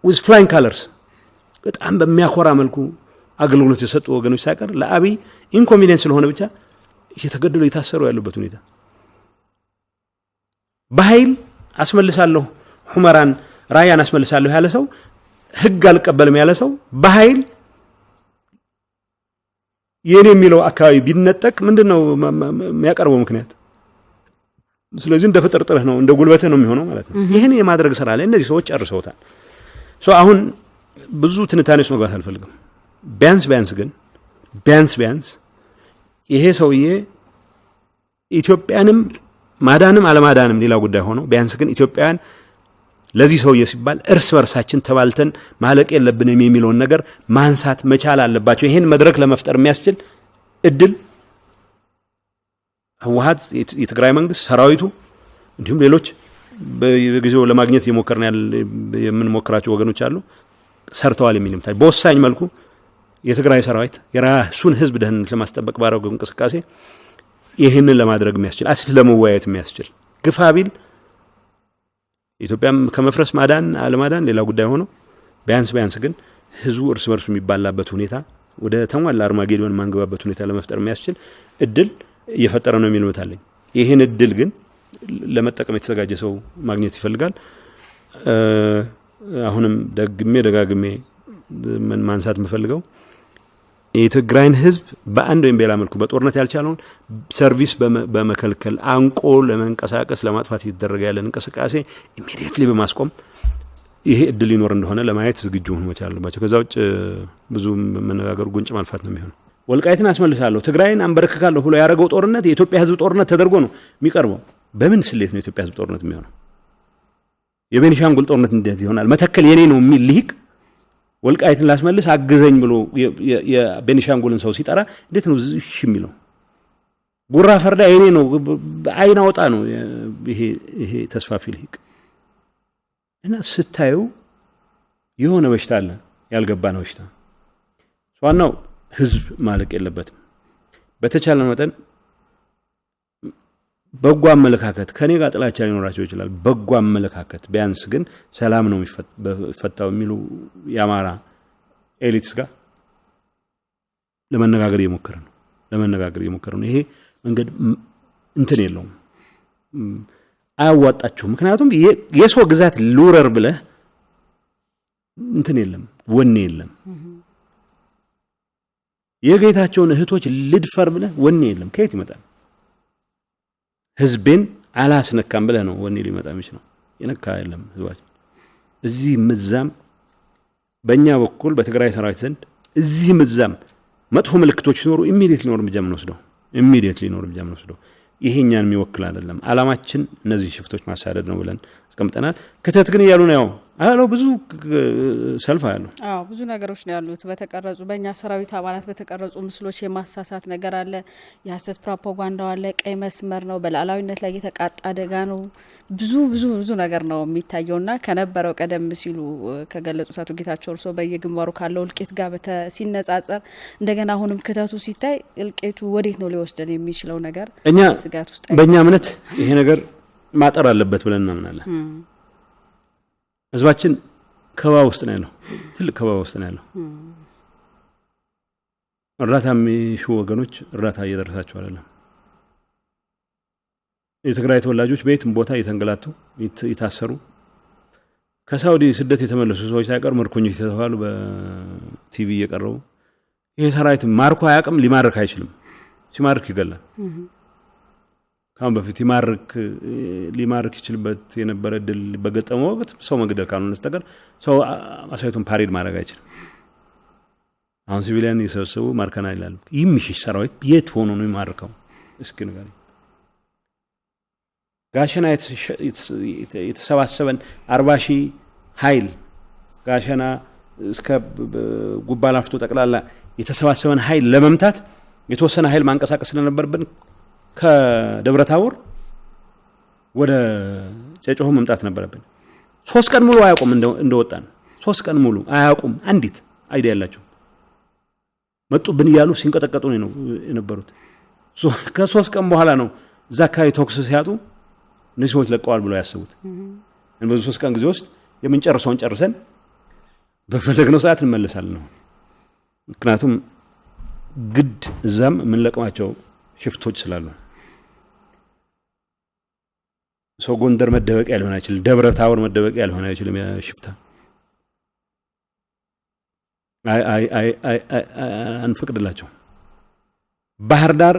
with flying colors በጣም በሚያኮራ መልኩ አገልግሎት የሰጡ ወገኖች ሳይቀር ለአብይ ኢንኮንቪኒየንስ ስለሆነ ብቻ እየተገደሉ የታሰሩ ያሉበት ሁኔታ በኃይል አስመልሳለሁ ሁመራን ራያን አስመልሳለሁ ያለ ሰው ህግ አልቀበልም ያለ ሰው በኃይል የኔ የሚለው አካባቢ ቢነጠቅ ምንድነው የሚያቀርበው ምክንያት? ስለዚህ እንደ ፍጥርጥርህ ነው እንደ ጉልበትህ ነው የሚሆነው ማለት ነው። ይሄን የማድረግ ስራ ላይ እነዚህ ሰዎች ጨርሰውታል። አሁን ብዙ ትንታኔዎች መግባት አልፈልግም። ቢያንስ ይሄ ሰውዬ ኢትዮጵያንም ማዳንም አለማዳንም ሌላ ጉዳይ ሆኖ ቢያንስ ግን ኢትዮጵያን ለዚህ ሰውዬ ሲባል እርስ በርሳችን ተባልተን ማለቅ የለብንም የሚለውን ነገር ማንሳት መቻል አለባቸው። ይሄን መድረክ ለመፍጠር የሚያስችል እድል ህወሓት፣ የትግራይ መንግስት፣ ሰራዊቱ እንዲሁም ሌሎች በጊዜው ለማግኘት የምንሞክራቸው ወገኖች አሉ ሰርተዋል የሚልም ታዲያ በወሳኝ መልኩ የትግራይ ሰራዊት የራሱን ህዝብ ደህንነት ለማስጠበቅ ባደረገው እንቅስቃሴ ይህንን ለማድረግ የሚያስችል አስል ለመወያየት የሚያስችል ግፋ ቢል ኢትዮጵያም ከመፍረስ ማዳን አለማዳን ሌላ ጉዳይ ሆኖ ቢያንስ ግን ህዝቡ እርስ በርሱ የሚባላበት ሁኔታ ወደ ተሟላ አርማጌዶን ማንገባበት ሁኔታ ለመፍጠር የሚያስችል እድል እየፈጠረ ነው የሚል እምነት አለኝ። ይህን እድል ግን ለመጠቀም የተዘጋጀ ሰው ማግኘት ይፈልጋል። አሁንም ደጋግሜ ማንሳት የምፈልገው የትግራይን ህዝብ በአንድ ወይም በሌላ መልኩ በጦርነት ያልቻለውን ሰርቪስ በመከልከል አንቆ ለመንቀሳቀስ ለማጥፋት እየተደረገ ያለ እንቅስቃሴ ኢሚዲየትሊ በማስቆም ይሄ እድል ሊኖር እንደሆነ ለማየት ዝግጁ ሆኖ መቻል አለባቸው። ከዛ ውጭ ብዙ መነጋገሩ ጉንጭ ማልፋት ነው የሚሆነው። ወልቃይትን አስመልሳለሁ፣ ትግራይን አንበረክካለሁ ብሎ ያደረገው ጦርነት የኢትዮጵያ ህዝብ ጦርነት ተደርጎ ነው የሚቀርበው። በምን ስሌት ነው የኢትዮጵያ ህዝብ ጦርነት የሚሆነው? የቤኒሻንጉል ጦርነት እንዴት ይሆናል? መተከል የኔ ነው የሚል ልሂቅ ወልቃይትን ላስመልስ አግዘኝ ብሎ የቤኒሻንጉልን ሰው ሲጠራ እንዴት ነው እሺ የሚለው? ጉራ ፈርዳ የኔ ነው አይን አውጣ ነው ይሄ ተስፋፊ ልሂቅ። እና ስታዩ የሆነ በሽታ አለ፣ ያልገባ ነው በሽታ። ዋናው ህዝብ ማለቅ የለበትም። በተቻለ መጠን በጎ አመለካከት ከኔ ጋር ጥላቻ ሊኖራቸው ይችላል። በጎ አመለካከት ቢያንስ ግን ሰላም ነው የሚፈታው የሚሉ የአማራ ኤሊትስ ጋር ለመነጋገር እየሞከረ ነው። ይሄ መንገድ እንትን የለውም፣ አያዋጣችሁም። ምክንያቱም የሰው ግዛት ልውረር ብለህ እንትን የለም፣ ወኔ የለም። የጌታቸውን እህቶች ልድፈር ብለህ ወኔ የለም። ከየት ይመጣል? ህዝቤን አላስነካም ብለህ ነው ወኔ ሊመጣ የሚችለው። የነካ የለም ህዝባችን። እዚህ ምዛም በእኛ በኩል በትግራይ ሰራዊት ዘንድ እዚህ ምዛም መጥፎ ምልክቶች ሲኖሩ ኢሚዲየትሊ ነው እርምጃ የምንወስደው። ይሄኛን የሚወክል አይደለም። አላማችን እነዚህ ሽፍቶች ማሳደድ ነው ብለን አስቀምጠናል። ክተት ግን እያሉ ነው ብዙ ሰልፍ ያለው ብዙ ነገሮች ነው ያሉት። በተቀረጹ በእኛ ሰራዊት አባላት በተቀረጹ ምስሎች የማሳሳት ነገር አለ፣ የሐሰት ፕሮፓጋንዳው አለ፣ ቀይ መስመር ነው፣ በላላዊነት ላይ የተቃጣ አደጋ ነው። ብዙ ነገር ነው የሚታየውና ከነበረው ቀደም ሲሉ ከገለጹት አቶ ጌታቸው እርሶ በየግንባሩ ካለው እልቂት ጋር ሲነጻጸር እንደገና አሁንም ክተቱ ሲታይ እልቂቱ ወዴት ነው ሊወስደን የሚችለው ነገር እኛ ስጋት ውስጥ በእኛ እምነት ይሄ ነገር ማጠር አለበት ብለን እናምናለን። ህዝባችን ከበባ ውስጥ ነው ያለው፣ ትልቅ ከበባ ውስጥ ነው ያለው። እርዳታ የሚሹ ወገኖች እርዳታ እየደረሳቸው አይደለም። የትግራይ ተወላጆች በየትም ቦታ እየተንገላቱ የታሰሩ፣ ከሳውዲ ስደት የተመለሱ ሰዎች ሳይቀር ምርኮኞች የተባሉ በቲቪ እየቀረቡ ይሄ ሰራዊት ማርኮ አያውቅም፣ ሊማርክ አይችልም። ሲማርክ ይገላል። ካሁን በፊት ሊማርክ ይችልበት የነበረ ድል በገጠመው ወቅት ሰው መግደል ካልሆነ በስተቀር ሰው አሳይቱን ፓሬድ ማድረግ አይችልም። አሁን ሲቪሊያን እየሰበሰቡ ማርከና ይላሉ። የሚሽሽ ሰራዊት የት ሆኖ ነው የሚማርከው? እስኪ ንገረኝ። ጋሸና የተሰባሰበን 40,000 ኃይል ጋሸና እስከ ጉባ ላፍቶ ጠቅላላ የተሰባሰበን ኃይል ለመምታት የተወሰነ ኃይል ማንቀሳቀስ ስለነበርብን ከደብረ ታቦር ወደ ጨጨሆ መምጣት ነበረብን። 3 ቀን ሙሉ አያውቁም እንደወጣን 3 ቀን ሙሉ አያውቁም። አንዲት አይዲያ ያላቸው መጡብን እያሉ ሲንቀጠቀጡ ነው የነበሩት። ከ3 ቀን በኋላ ነው እዛ አካባቢ ተኩስ ሲያጡ እነዚህ ሰዎች ለቀዋል ብለው ያሰቡት። በዚህ 3 ቀን ጊዜ ውስጥ የምንጨርሰውን ጨርሰን በፈለግነው ሰዓት እንመለሳለን ነው። ምክንያቱም ግድ እዛም የምንለቅማቸው ሽፍቶች ስላሉ ሰው ጎንደር መደበቂያ ሊሆን አይችልም፣ ደብረ ታቦር መደበቂያ ሊሆን አይችልም። ሽፍታ አንፈቅድላቸው። ባህር ዳር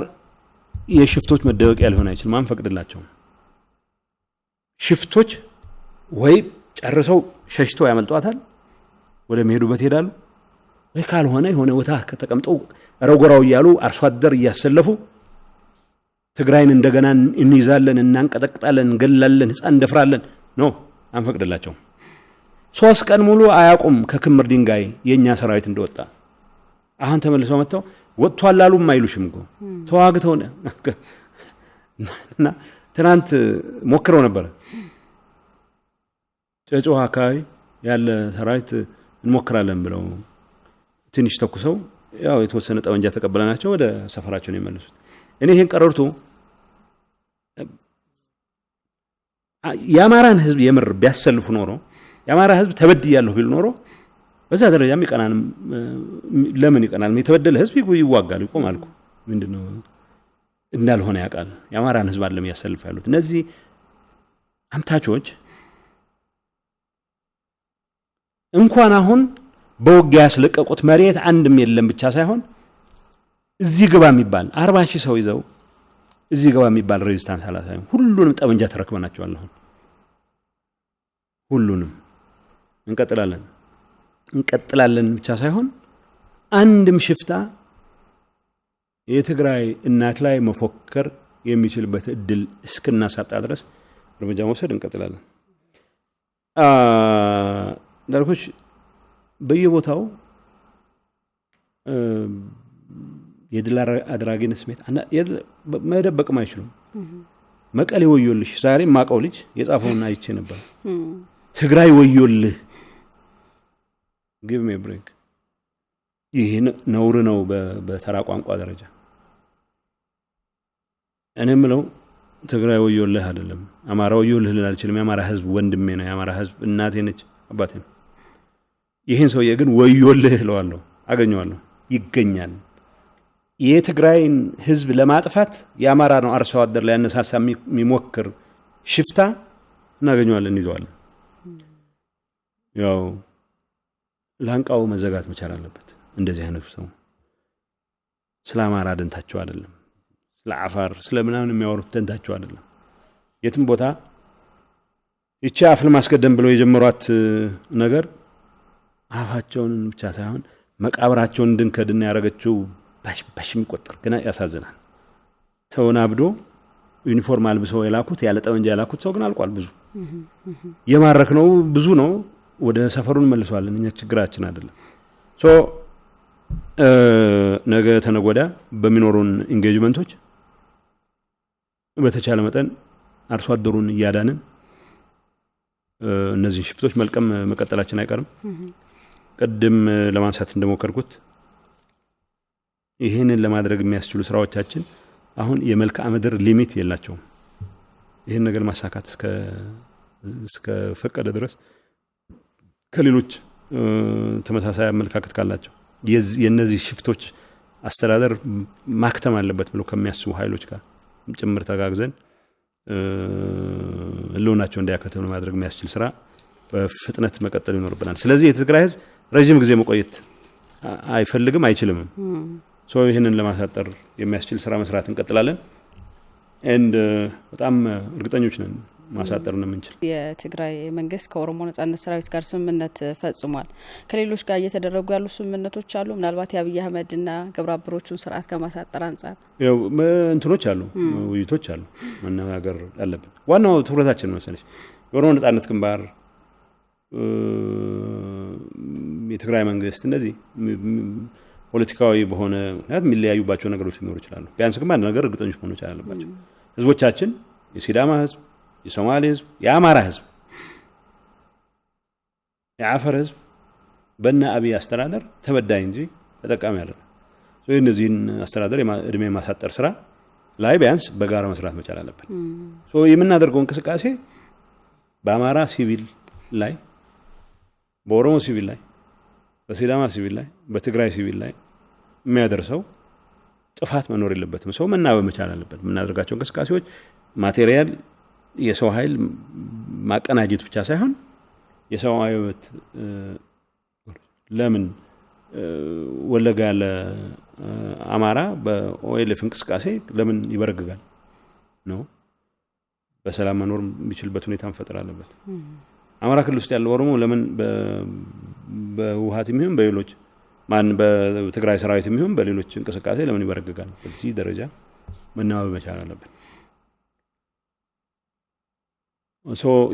የሽፍቶች መደበቂያ ሊሆን አይችልም፣ አንፈቅድላቸው። ሽፍቶች ወይ ጨርሰው ሸሽተው ያመልጧታል፣ ወደ መሄዱበት ይሄዳሉ፣ ወይ ካልሆነ የሆነ ቦታ ከተቀምጠው ረጎራው እያሉ አርሶ አደር እያሰለፉ ትግራይን እንደገና እንይዛለን፣ እናንቀጠቅጣለን፣ እንገላለን፣ ህፃን እንደፍራለን ነው። አንፈቅድላቸው። 3 ቀን ሙሉ አያቁም ከክምር ድንጋይ የኛ ሰራዊት እንደወጣ አሁን ተመልሰው መጥተው ወጥቷል አሉም አይሉሽም እኮ ተዋግተው እና ትናንት ሞክረው ነበር ጨጨዋ አካባቢ ያለ ሰራዊት እንሞክራለን ብለው ትንሽ ተኩሰው ያው የተወሰነ ጠመንጃ ተቀበለናቸው ወደ ሰፈራቸው ነው የመለሱት። እኔ ይሄን ቀረርቶ የአማራን ህዝብ የምር ቢያሰልፉ ኖሮ የአማራ ህዝብ ተበድያለሁ ቢል ኖሮ በዛ ደረጃም ይቀናል። ለምን ይቀናል? የተበደለ ህዝብ ይዋጋል ይቆማል እኮ ምንድነው እንዳልሆነ ያውቃል። የአማራን ህዝብ አለም ያሰልፍ ያሉት እነዚህ አምታቾች እንኳን አሁን በውጊያ ያስለቀቁት መሬት አንድም የለም ብቻ ሳይሆን እዚህ ግባ የሚባል 40,000 ሰው ይዘው እዚህ ግባ የሚባል ሬዚስታንስ አላሳዩም። ሁሉንም ጠመንጃ ተረክበናቸዋል። አሁን ሁሉንም እንቀጥላለን ብቻ ሳይሆን አንድም ሽፍታ የትግራይ እናት ላይ መፎከር የሚችልበት እድል እስክናሳጣ ድረስ እርምጃ መውሰድ እንቀጥላለን። ዳርኮች በየቦታው የድል አድራጊነት ስሜት መደበቅም አይችሉም። መቀሌ ወዮልሽ ዛሬ ማቀው ልጅ የጻፈውና አይቼ ነበር። ትግራይ ወዮልህ give me a break ይሄ ነውር ነው በተራ ቋንቋ ደረጃ። እኔ የምለው ትግራይ ወዮልህ አይደለም አማራ ወዮልህ ልል አልችልም። የአማራ ህዝብ ወንድሜ ነው። የአማራ ህዝብ እናቴ ነች አባቴ ነው። ይሄን ሰውዬ ግን ወዮልህ እለዋለሁ አገኘዋለሁ ይገኛል። የትግራይን ህዝብ ለማጥፋት የአማራ ነው አርሶ አደር ላይ ያነሳሳ የሚሞክር ሽፍታ እናገኘዋለን እንይዘዋለን። ያው ላንቃው መዘጋት መቻል አለበት። እንደዚህ አይነቱ ሰው ስለ አማራ ደንታቸው አይደለም፣ ስለ አፋር ስለምናምን የሚያወሩት ደንታቸው አይደለም። የትም ቦታ ይቺ አፍል ማስቀደም ብለው የጀመሯት ነገር አፋቸውን ብቻ ሳይሆን መቃብራቸውን እንድንከድና ያረጋቸው ባሽ የሚቆጠር ግና ያሳዝናል። ተወናብዶ ዩኒፎርም አልብሰው የላኩት ያለ ጠመንጃ የላኩት ሰው ግን አልቋል። ብዙ የማረክ ነው ብዙ ነው። ወደ ሰፈሩን መልሷለን። እኛ ችግራችን አይደለም። ሶ ነገ ተነጎዳ በሚኖሩን ኢንጌጅመንቶች በተቻለ መጠን አርሶ አደሩን እያዳንን እነዚህ ሽፍቶች መልቀም መቀጠላችን አይቀርም። ቀደም ለማንሳት እንደሞከርኩት ይሄንን ለማድረግ የሚያስችሉ ስራዎቻችን አሁን የመልክዓ ምድር ሊሚት የላቸውም። ይሄን ነገር ማሳካት እስከ ፈቀደ ድረስ ከሌሎች ተመሳሳይ አመለካከት ካላቸው የነዚህ ሽፍቶች አስተዳደር ማክተም አለበት ብለው ከሚያስቡ ኃይሎች ጋር ጭምር ተጋግዘን ለሆናቸው እንዲያከተሙ ማድረግ የሚያስችል ስራ በፍጥነት መቀጠል ይኖርብናል። ስለዚህ የትግራይ ህዝብ ረጅም ጊዜ መቆየት አይፈልግም አይችልም። ሶ ይሄንን ለማሳጠር የሚያስችል ስራ መስራት እንቀጥላለን። በጣም እርግጠኞች ነን ማሳጠር ነው የምንችል። የትግራይ መንግስት ከኦሮሞ ነጻነት ሰራዊት ጋር ስምምነት ፈጽሟል። ከሌሎች ጋር እየተደረጉ ያሉ ስምምነቶች አሉ። ምናልባት የአብይ አህመድና ግብረ አበሮቹን ስርዓት ከማሳጠር አንጻር ያው እንትኖች አሉ፣ ውይይቶች አሉ፣ መነጋገር አለብን። ዋናው ትኩረታችን መሰለሽ የኦሮሞ ነጻነት ግንባር፣ የትግራይ መንግስት እነዚህ ፖለቲካዊ በሆነ ምክንያት የሚለያዩባቸው ነገሮች ሊኖሩ ይችላሉ። ቢያንስ ግን አንድ ነገር እርግጠኞች መሆን ይችላል አለባቸው። ህዝቦቻችን የሲዳማ ህዝብ፣ የሶማሌ ህዝብ፣ የአማራ ህዝብ፣ የአፋር ህዝብ በእነ አብይ አስተዳደር ተበዳይ እንጂ ተጠቃሚ አይደለም። እነዚህን አስተዳደር እድሜ ማሳጠር ስራ ላይ ቢያንስ በጋራ መስራት መቻል አለብን። የምናደርገው እንቅስቃሴ በአማራ ሲቪል ላይ፣ በኦሮሞ ሲቪል ላይ፣ በሲዳማ ሲቪል ላይ፣ በትግራይ ሲቪል ላይ የሚያደርሰው ጥፋት መኖር የለበትም። ሰው መናበብ መቻል አለበት። የምናደርጋቸው እንቅስቃሴዎች ማቴሪያል የሰው ኃይል ማቀናጀት ብቻ ሳይሆን የሰው ህይወት ለምን ወለጋ ያለ አማራ በኦኤልኤፍ እንቅስቃሴ ለምን ይበረግጋል ነው። በሰላም መኖር የሚችልበት ሁኔታ መፈጠር አለበት። አማራ ክልል ውስጥ ያለው ኦሮሞ ለምን በውሃት የሚሆን በሌሎች በትግራይ ሰራዊት የሚሆን በሌሎች እንቅስቃሴ ለምን ይበረግጋል? በዚህ ደረጃ መናበብ መቻል አለብን።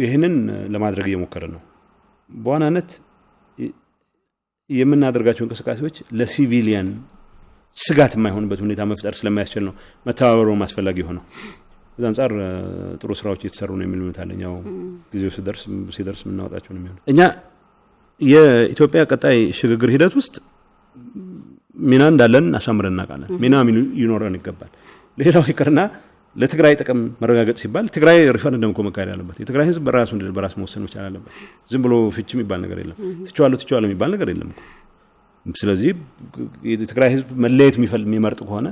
ይህንን ለማድረግ እየሞከርን ነው። በዋናነት የምናደርጋቸው እንቅስቃሴዎች ለሲቪሊያን ስጋት የማይሆንበት ሁኔታ መፍጠር ስለማያስችል ነው መተባበሩ ማስፈላጊ ሆነው። በዛ አንፃር ጥሩ ስራዎች እየተሰሩ ነው የሚል እምነት አለኝ። ያው ጊዜው ሲደርስ የምናወጣቸው ነው የሚሆነው። እኛ የኢትዮጵያ ቀጣይ ሽግግር ሂደት ውስጥ ሚና እንዳለን አሳምረን እናውቃለን። ሚና ይኖረን ይገባል። ሌላው ይቅርና ለትግራይ ጥቅም መረጋገጥ ሲባል ትግራይ ሪፈረንደም እኮ መካሄድ አለበት። የትግራይ ህዝብ በራሱ መወሰን መቻል አለበት። ዝም ብሎ ፍች የሚባል ነገር የለም። ትችዋለሁ የሚባል ነገር የለም እኮ። ስለዚህ የትግራይ ህዝብ መለየት የሚመርጥ ከሆነ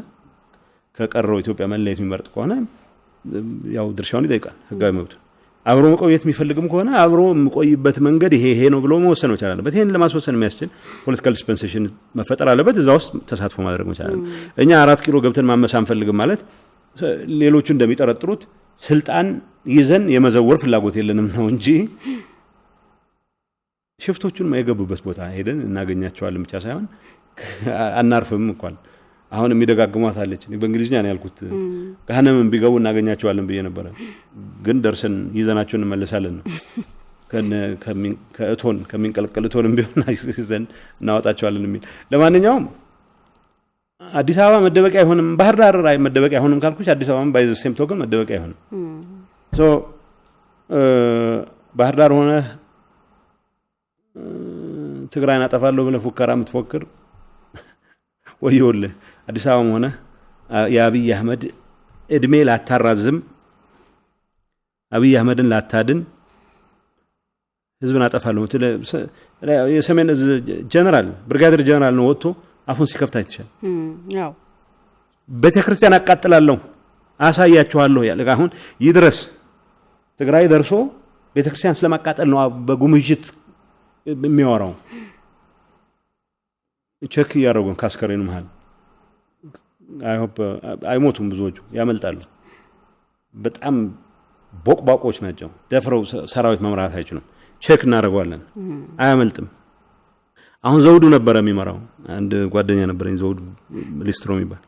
ከቀረው ኢትዮጵያ መለየት የሚመርጥ ከሆነ ያው ድርሻውን ይጠይቃል፣ ህጋዊ መብት። አብሮ መቆየት የሚፈልግም ከሆነ አብሮ የምቆይበት መንገድ ይሄ ነው ብሎ መወሰን መቻል አለበት። ይሄን ለማስወሰን የሚያስችል ፖለቲካል ዲስፐንሴሽን መፈጠር አለበት። እዛ ውስጥ ተሳትፎ ማድረግ መቻል አለበት። እኛ 4 ኪሎ ገብተን ማመስ አንፈልግም ማለት ሌሎቹ እንደሚጠረጥሩት ስልጣን ይዘን የመዘወር ፍላጎት የለንም ነው እንጂ ሽፍቶቹን የገቡበት ቦታ ሄደን እናገኛቸዋለን ብቻ ሳይሆን አናርፍም እንኳን። አሁን የሚደጋግሟት አለች። በእንግሊዝኛ ነው ያልኩት። ገሃነምን ቢገቡ እናገኛቸዋለን ብዬ ነበረ፣ ግን ደርሰን ይዘናቸው እንመለሳለን ነው። ከእቶን ከሚንቀለቀል እቶንም ቢሆን ይዘን እናወጣቸዋለን የሚል። ለማንኛውም አዲስ አበባ መደበቂያ አይሆንም፣ ባህር ዳር መደበቂያ አይሆንም ካልኩሽ አዲስ አበባም ባይዘ ሴም ቶከን መደበቂያ አይሆንም። ሶ ባህር ዳር ሆነ ትግራይን አጠፋለሁ ብለህ ፉከራ የምትፎክር ወይውልህ። አዲስ አበባም ሆነ የአብይ አህመድ እድሜ ላታራዝም፣ አብይ አህመድን ላታድን፣ ህዝብን አጠፋለሁ የሰሜን እዝ ጀነራል ብርጋዴር ጀነራል ነው ወጥቶ አፉን ሲከፍታ ይተሻል። ያው ቤተክርስቲያን አቃጥላለሁ አሳያችኋለሁ ያለ አሁን ይድረስ ትግራይ ደርሶ ቤተክርስቲያን ስለማቃጠል ነው በጉምጅት የሚያወራው። ቼክ ያደረጉን ካስከሬኑ መሃል አይሞቱም፣ ብዙዎቹ ያመልጣሉ። በጣም ቦቅባቆች ናቸው። ደፍረው ሰራዊት መምራት አይችሉም። ቼክ እናደርገዋለን፣ አያመልጥም። አሁን ዘውዱ ነበረ የሚመራው። አንድ ጓደኛ ነበረኝ ዘውዱ ሊስትሮ የሚባል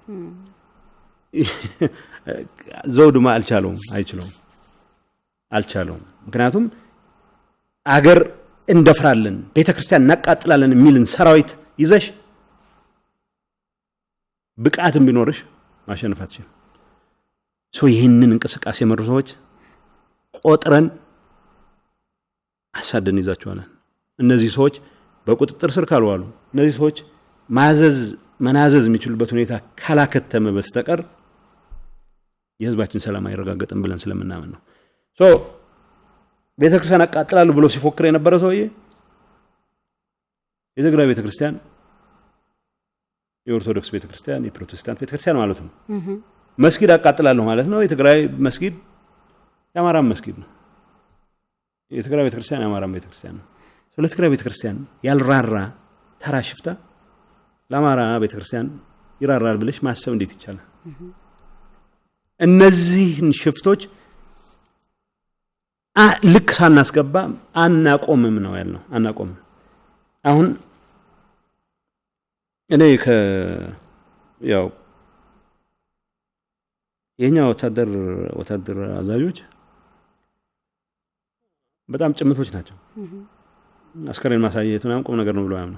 ዘውዱ አልቻለውም። ምክንያቱም አገር እንደፍራለን ቤተክርስቲያን እናቃጥላለን የሚልን ሰራዊት ይዘሽ ብቃትም ቢኖርሽ ማሸነፍ አትችልም። ይህንን እንቅስቃሴ የመሩ ሰዎች ቆጥረን አሳደን ይዛቸዋለን። እነዚህ ሰዎች በቁጥጥር ስር ካልዋሉ፣ እነዚህ ሰዎች መናዘዝ የሚችሉበት ሁኔታ ካላከተመ በስተቀር የህዝባችን ሰላም አይረጋገጥም ብለን ስለምናምን ነው። ቤተክርስቲያን አቃጥላሉ ብሎ ሲፎክር የነበረ ሰውዬ የትግራይ ቤተክርስቲያን የኦርቶዶክስ ቤተክርስቲያን የፕሮቴስታንት ቤተክርስቲያን ማለት ነው። መስጊድ አቃጥላለሁ ማለት ነው። የትግራይ መስጊድ የአማራ መስጊድ ነው። የትግራይ ቤተክርስቲያን የአማራ ቤተክርስቲያን ነው። ለትግራይ ቤተክርስቲያን ያልራራ ተራ ሽፍታ ለአማራ ቤተክርስቲያን ይራራል ብለሽ ማሰብ እንዴት ይቻላል? እነዚህን ሽፍቶች ልክ ሳናስገባ አናቆምም ነው ያልነው። አናቆምም። አሁን እኔ ያው የኛ ወታደር አዛዦች በጣም ጭምቶች ናቸው። አስከሬን ማሳየት ምናምን ቁም ነገር ነው ብለው ያምኑ።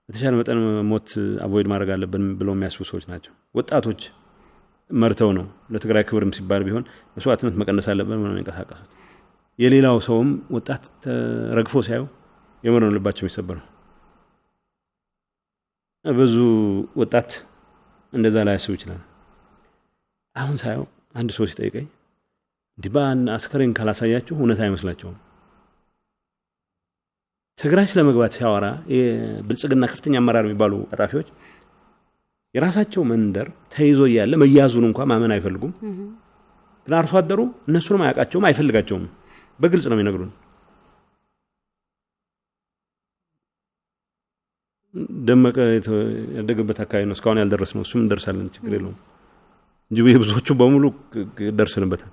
በተሻለ መጠን ሞት አቮይድ ማድረግ አለብን ብለው የሚያስቡ ሰዎች ናቸው። ወጣቶች መርተው ነው ለትግራይ ክብርም ሲባል ቢሆን መስዋዕትነት መቀነስ አለብን ብለው የሚንቀሳቀሱት። የሌላው ሰውም ወጣት ረግፎ ሲያዩ የመረኑ ልባቸው የሚሰበረው። ብዙ ወጣት እንደዛ ላይ ያስቡ ይችላል። አሁን ሳየው አንድ ሰው ሲጠይቀኝ እንዲህ አስከሬን ካላሳያችሁ እውነት አይመስላቸውም። ትግራይ ስለመግባት ሲያወራ የብልጽግና ከፍተኛ አመራር የሚባሉ አጣፊዎች የራሳቸው መንደር ተይዞ እያለ መያዙን እንኳን ማመን አይፈልጉም። ግን አርሶ አደሩ እነሱንም አያውቃቸውም፣ አይፈልጋቸውም። በግልጽ ነው የሚነግሩን። ደመቀ ያደገበት አካባቢ ነው እስካሁን ያልደረስነው። እሱም እንደርሳለን፣ ችግር የለውም እንጂ ብዙዎቹ በሙሉ ደርሰንበታል።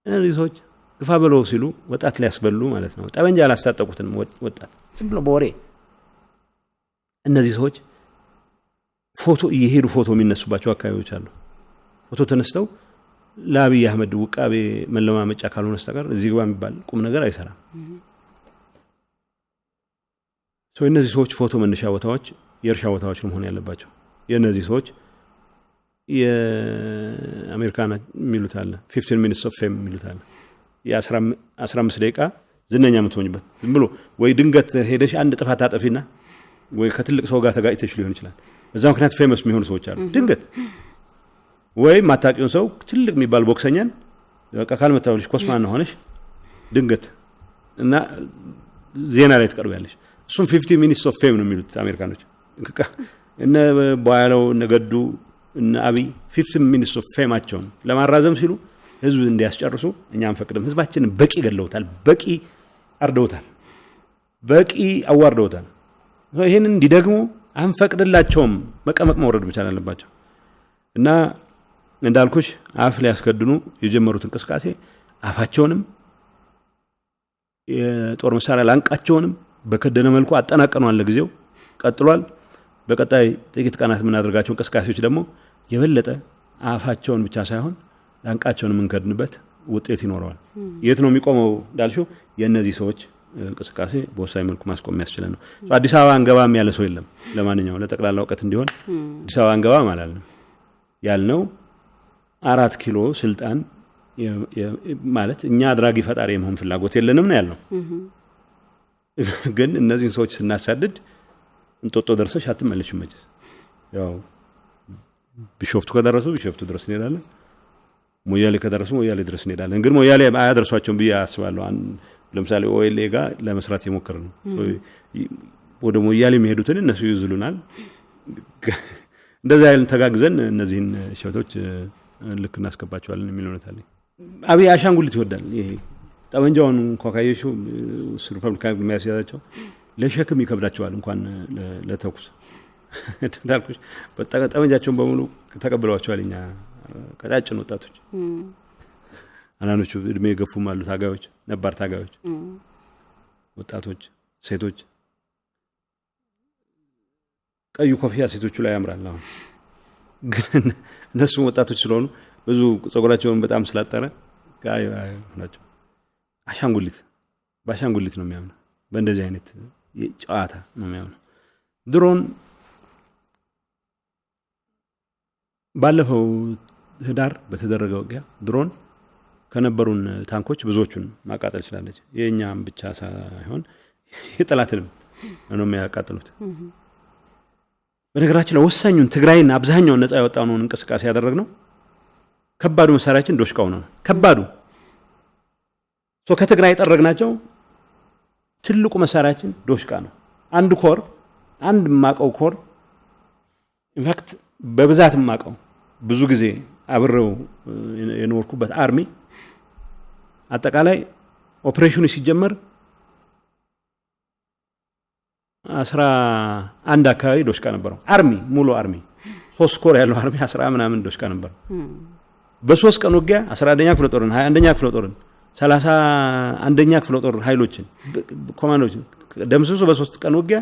እነዚህ ሰዎች ግፋ በለው ሲሉ ወጣት ሊያስበሉ ማለት ነው። ጠበንጃ አላስታጠቁትም ወጣት ዝም ብሎ በወሬ። እነዚህ ሰዎች ፎቶ እየሄዱ ፎቶ የሚነሱባቸው አካባቢዎች አሉ። ፎቶ ተነስተው ለአብይ አህመድ ውቃቤ መለማመጫ ካልሆነ በስተቀር እዚህ ግባ የሚባል ቁም ነገር አይሰራም። እነዚህ ሰዎች ፎቶ መነሻ ቦታዎች የእርሻ ቦታዎች መሆን ያለባቸው። የእነዚህ ሰዎች የአሜሪካን የሚሉት አለ 15 minutes of fame የሚሉት አለ። የ15 ደቂቃ ዝነኛ የምትሆኝበት ዝም ብሎ ወይ ድንገት ሄደሽ አንድ ጥፋት አጠፊና ወይ ከትልቅ ሰው ጋር ተጋጭተሽ ሊሆን ይችላል። በዛ ምክንያት ፌመስ የሚሆኑ ሰዎች አሉ። ድንገት ወይ ማታቂውን ሰው ትልቅ የሚባል ቦክሰኛን በቃ ካልመታወልሽ ኮስማና ሆነሽ ድንገት እና ዜና ላይ ትቀርቢያለሽ። እሱም 15 minutes of fame ነው የሚሉት አሜሪካኖች። እነ ባያለው እነ ገዱ እነ አብይ 15 minutes of fameአቸውን ለማራዘም ሲሉ ህዝብ እንዲያስጨርሱ እኛ አንፈቅድም። ህዝባችንን በቂ ገለውታል፣ በቂ አርደውታል፣ በቂ አዋርደውታል። ይሄንን እንዲደግሙ አንፈቅድላቸውም። መቀመቅ መውረድ መቻል አለባቸው እና እንዳልኩሽ አፍ ሊያስከድኑ የጀመሩት እንቅስቃሴ አፋቸውንም የጦር መሳሪያ ላንቃቸውንም በከደነ መልኩ አጠናቀኗል። ለጊዜው ቀጥሏል። በቀጣይ ጥቂት ቀናት የምናደርጋቸው እንቅስቃሴዎች ደግሞ የበለጠ አፋቸውን ብቻ ሳይሆን ላንቃቸውን የምንከድንበት ውጤት ይኖረዋል። የት ነው የሚቆመው እንዳልሽው የእነዚህ ሰዎች እንቅስቃሴ በወሳኝ መልኩ ማስቆም የሚያስችለን ነው። አዲስ አበባ አንገባም ያለ ሰው የለም። ለማንኛውም ለጠቅላላ እውቀት እንዲሆን አዲስ አበባ አንገባም አላልንም። ያልነው 4 ኪሎ ስልጣን ማለት እኛ አድራጊ ፈጣሪ የመሆን ፍላጎት የለንም ነው ያልነው። ግን እነዚህን ሰዎች ስናሳድድ እንጦጦ ደርሰሽ አትመለሽም መቼስ። ያው ቢሾፍቱ ከደረሱ ቢሾፍቱ ድረስ እንሄዳለን፣ ሞያሌ ከደረሱ ሞያሌ ድረስ እንሄዳለን። ግን ሞያሌ አያደርሷቸውም ብዬ አስባለሁ። ለምሳሌ ኦኤልኤ ጋር ለመስራት የሞከር ነው። ወደ ሞያሌ የሚሄዱትን እነሱ ይዝሉናል። እንደዛ ያልን ተጋግዘን እነዚህን ሸፍቶች ልክ እናስገባቸዋለን የሚል እውነት አለኝ። አብይ አሻንጉሊት ይወዳል። ይሄ ጠመንጃውን እንኳን ካየሽው ሪፐብሊካን የሚያስያዛቸው ለሸክም ይከብዳቸዋል እንኳን ለተኩስ። እንዳልኩሽ ጠመንጃቸውን በሙሉ ተቀብለዋቸዋል። እኛ ቀጫጭን ወጣቶች፣ አንዳንዶቹ እድሜ የገፉም አሉ፣ ታጋዮች፣ ነባር ታጋዮች፣ ወጣቶች፣ ሴቶች። ቀዩ ኮፍያ ሴቶቹ ላይ ያምራል። አሁን ግን እነሱም ወጣቶች ስለሆኑ ብዙ ጸጉራቸውን በጣም ስላጠረ ናቸው። አሻንጉሊት በአሻንጉሊት ነው የሚያምነው። በእንደዚህ አይነት ጨዋታ ነው የሚያምነው። ድሮን ባለፈው ህዳር በተደረገ ውጊያ ድሮን ከነበሩን ታንኮች ብዙዎቹን ማቃጠል ይችላለች። የእኛም ብቻ ሳይሆን የጠላትንም ነው የሚያቃጥሉት። በነገራችን ላይ ወሳኙን ትግራይን አብዛኛውን ነፃ ያወጣነውን እንቅስቃሴ ያደረግነው ከባዱ መሳሪያችን ዶሽቃው ነው። ከባዱ ከትግራይ የጠረግናቸው ትልቁ መሳሪያችን ዶሽቃ ነው። አንድ ኮር አንድ ማቀው ኮር ኢንፋክት በብዛት ማቀው ብዙ ጊዜ አብረው የኖርኩበት አርሚ አጠቃላይ ኦፕሬሽኑ ሲጀመር 11 አካባቢ ዶሽቃ ነበረው። አርሚ ሙሉ አርሚ 3 ኮር ያለው አርሚ 10 ምናምን ዶሽቃ ነበረው። በ3 ቀን ውጊያ 11ኛ ክፍለ ጦርን 21ኛ ክፍለ ጦርን 31ኛ ክፍለ ጦር ኃይሎችን ኮማንዶችን ደምስሶ በ3 ቀን ውጊያ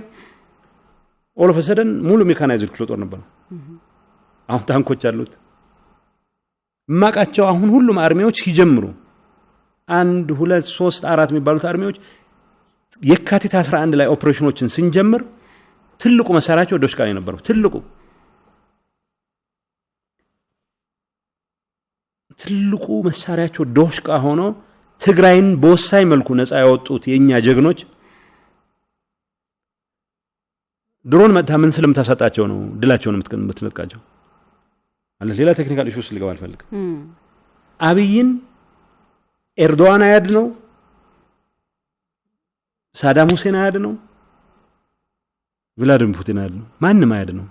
ኦል ኦፍ ሰደን ሙሉ ሜካናይዝድ ክፍለ ጦር ነበር። አሁን ታንኮች አሉት። ማቃቸው አሁን ሁሉም አርሚዎች ሲጀምሩ 1 2 3 4 የሚባሉት አርሚዎች የካቲት 11 ላይ ኦፕሬሽኖችን ስንጀምር ትልቁ መሳሪያቸው ዶሽቃ ነው የነበረው። ትልቁ መሳሪያቸው ዶሽቃ ሆኖ ትግራይን በወሳኝ መልኩ ነፃ ያወጡት የኛ ጀግኖች ድሮን መጣ ምን ስለምታሰጣቸው ነው ድላቸውን የምትነጥቃቸው አለ። ሌላ ቴክኒካል ኢሹስ ሊገባ አልፈልግም። አብይን ኤርዶዋን አያድ ነው፣ ሳዳም ሁሴን አያድ ነው፣ ቭላድሚር ፑቲን አያድ ነው፣ ማንም አያድ ነው።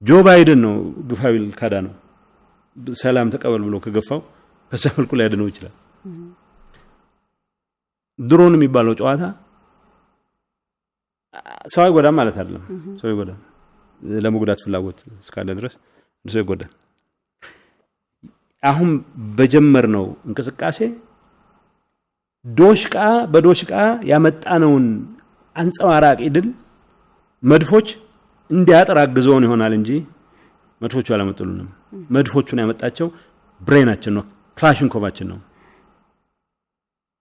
ጆ ባይደን ነው ግፋዊል ካዳ ነው ሰላም ተቀበል ብሎ ከገፋው ከዛ መልኩ ላይ ያድነው ይችላል። ድሮን የሚባለው ጨዋታ ሰው አይጎዳም ማለት አይደለም። ሰው ይጎዳል ለመጉዳት ፍላጎት እስካለ ድረስ ሰው ይጎዳል። አሁን በጀመርነው እንቅስቃሴ ዶሽቃ በዶሽቃ ያመጣነውን አንጸባራቂ ድል መድፎች እንዲያጠር አግዘውን ይሆናል እንጂ መድፎቹ አላመጡልንም። መድፎቹን ያመጣቸው ብሬናችን ነው፣ ክላሽንኮቫችን ነው።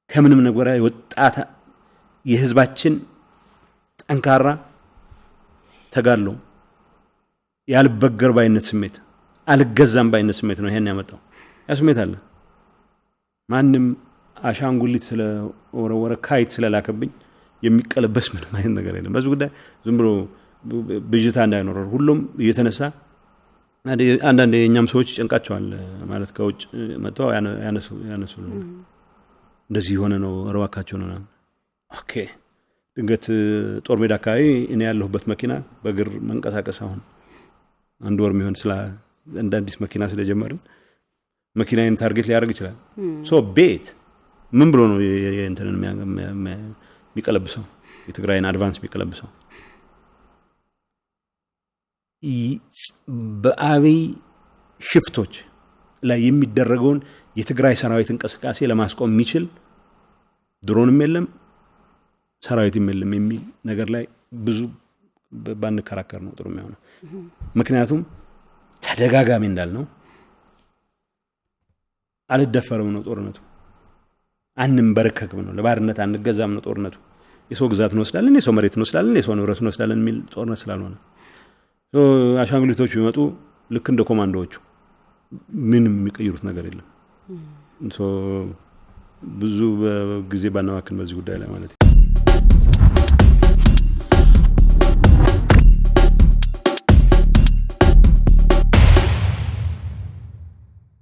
ከምንም ነገር ወጣታ የህዝባችን ጠንካራ ተጋድሎ ያልበገር ባይነት ስሜት አልገዛም ባይነት ስሜት ነው ይሄን ያመጣው። ያ ስሜት አለ። ማንም አሻንጉሊት ስለወረወረ ካይት ስለላከብኝ የሚቀለበስ ምንም አይነት ነገር የለም። በዚህ ጉዳይ ዝም ብሎ ብጅታ እንዳይኖር ሁሉም እየተነሳ አንዳንድ የኛም ሰዎች ጨንቃቸዋል ማለት ከውጭ መጥተው ያነሱ እንደዚህ የሆነ ነው እረዋካቸው ነው። ኦኬ ድንገት ጦር ሜዳ አካባቢ እኔ ያለሁበት መኪና በእግር መንቀሳቀስ አሁን አንድ ወር የሚሆን እንደ አዲስ መኪና ስለጀመርን መኪናዬን ታርጌት ሊያደርግ ይችላል። ሶ ቤት ምን ብሎ ነው የእንትንን የሚቀለብሰው የትግራይን አድቫንስ የሚቀለብሰው? በአብይ ሽፍቶች ላይ የሚደረገውን የትግራይ ሰራዊት እንቅስቃሴ ለማስቆም የሚችል ድሮንም የለም ሰራዊትም የለም የሚል ነገር ላይ ብዙ ባንከራከር ነው ጥሩ የሚሆነው። ምክንያቱም ተደጋጋሚ እንዳልነው አልደፈረም ነው ጦርነቱ፣ አንንበረከክም ነው፣ ለባርነት አንገዛም ነው ጦርነቱ። የሰው ግዛት እንወስዳለን፣ የሰው መሬት እንወስዳለን፣ የሰው ንብረት እንወስዳለን የሚል ጦርነት ስላልሆነ አሻንጉሊቶች ቢመጡ ልክ እንደ ኮማንዶዎቹ ምንም የሚቀይሩት ነገር የለም። ብዙ ጊዜ ባናዋክን በዚህ ጉዳይ ላይ ማለት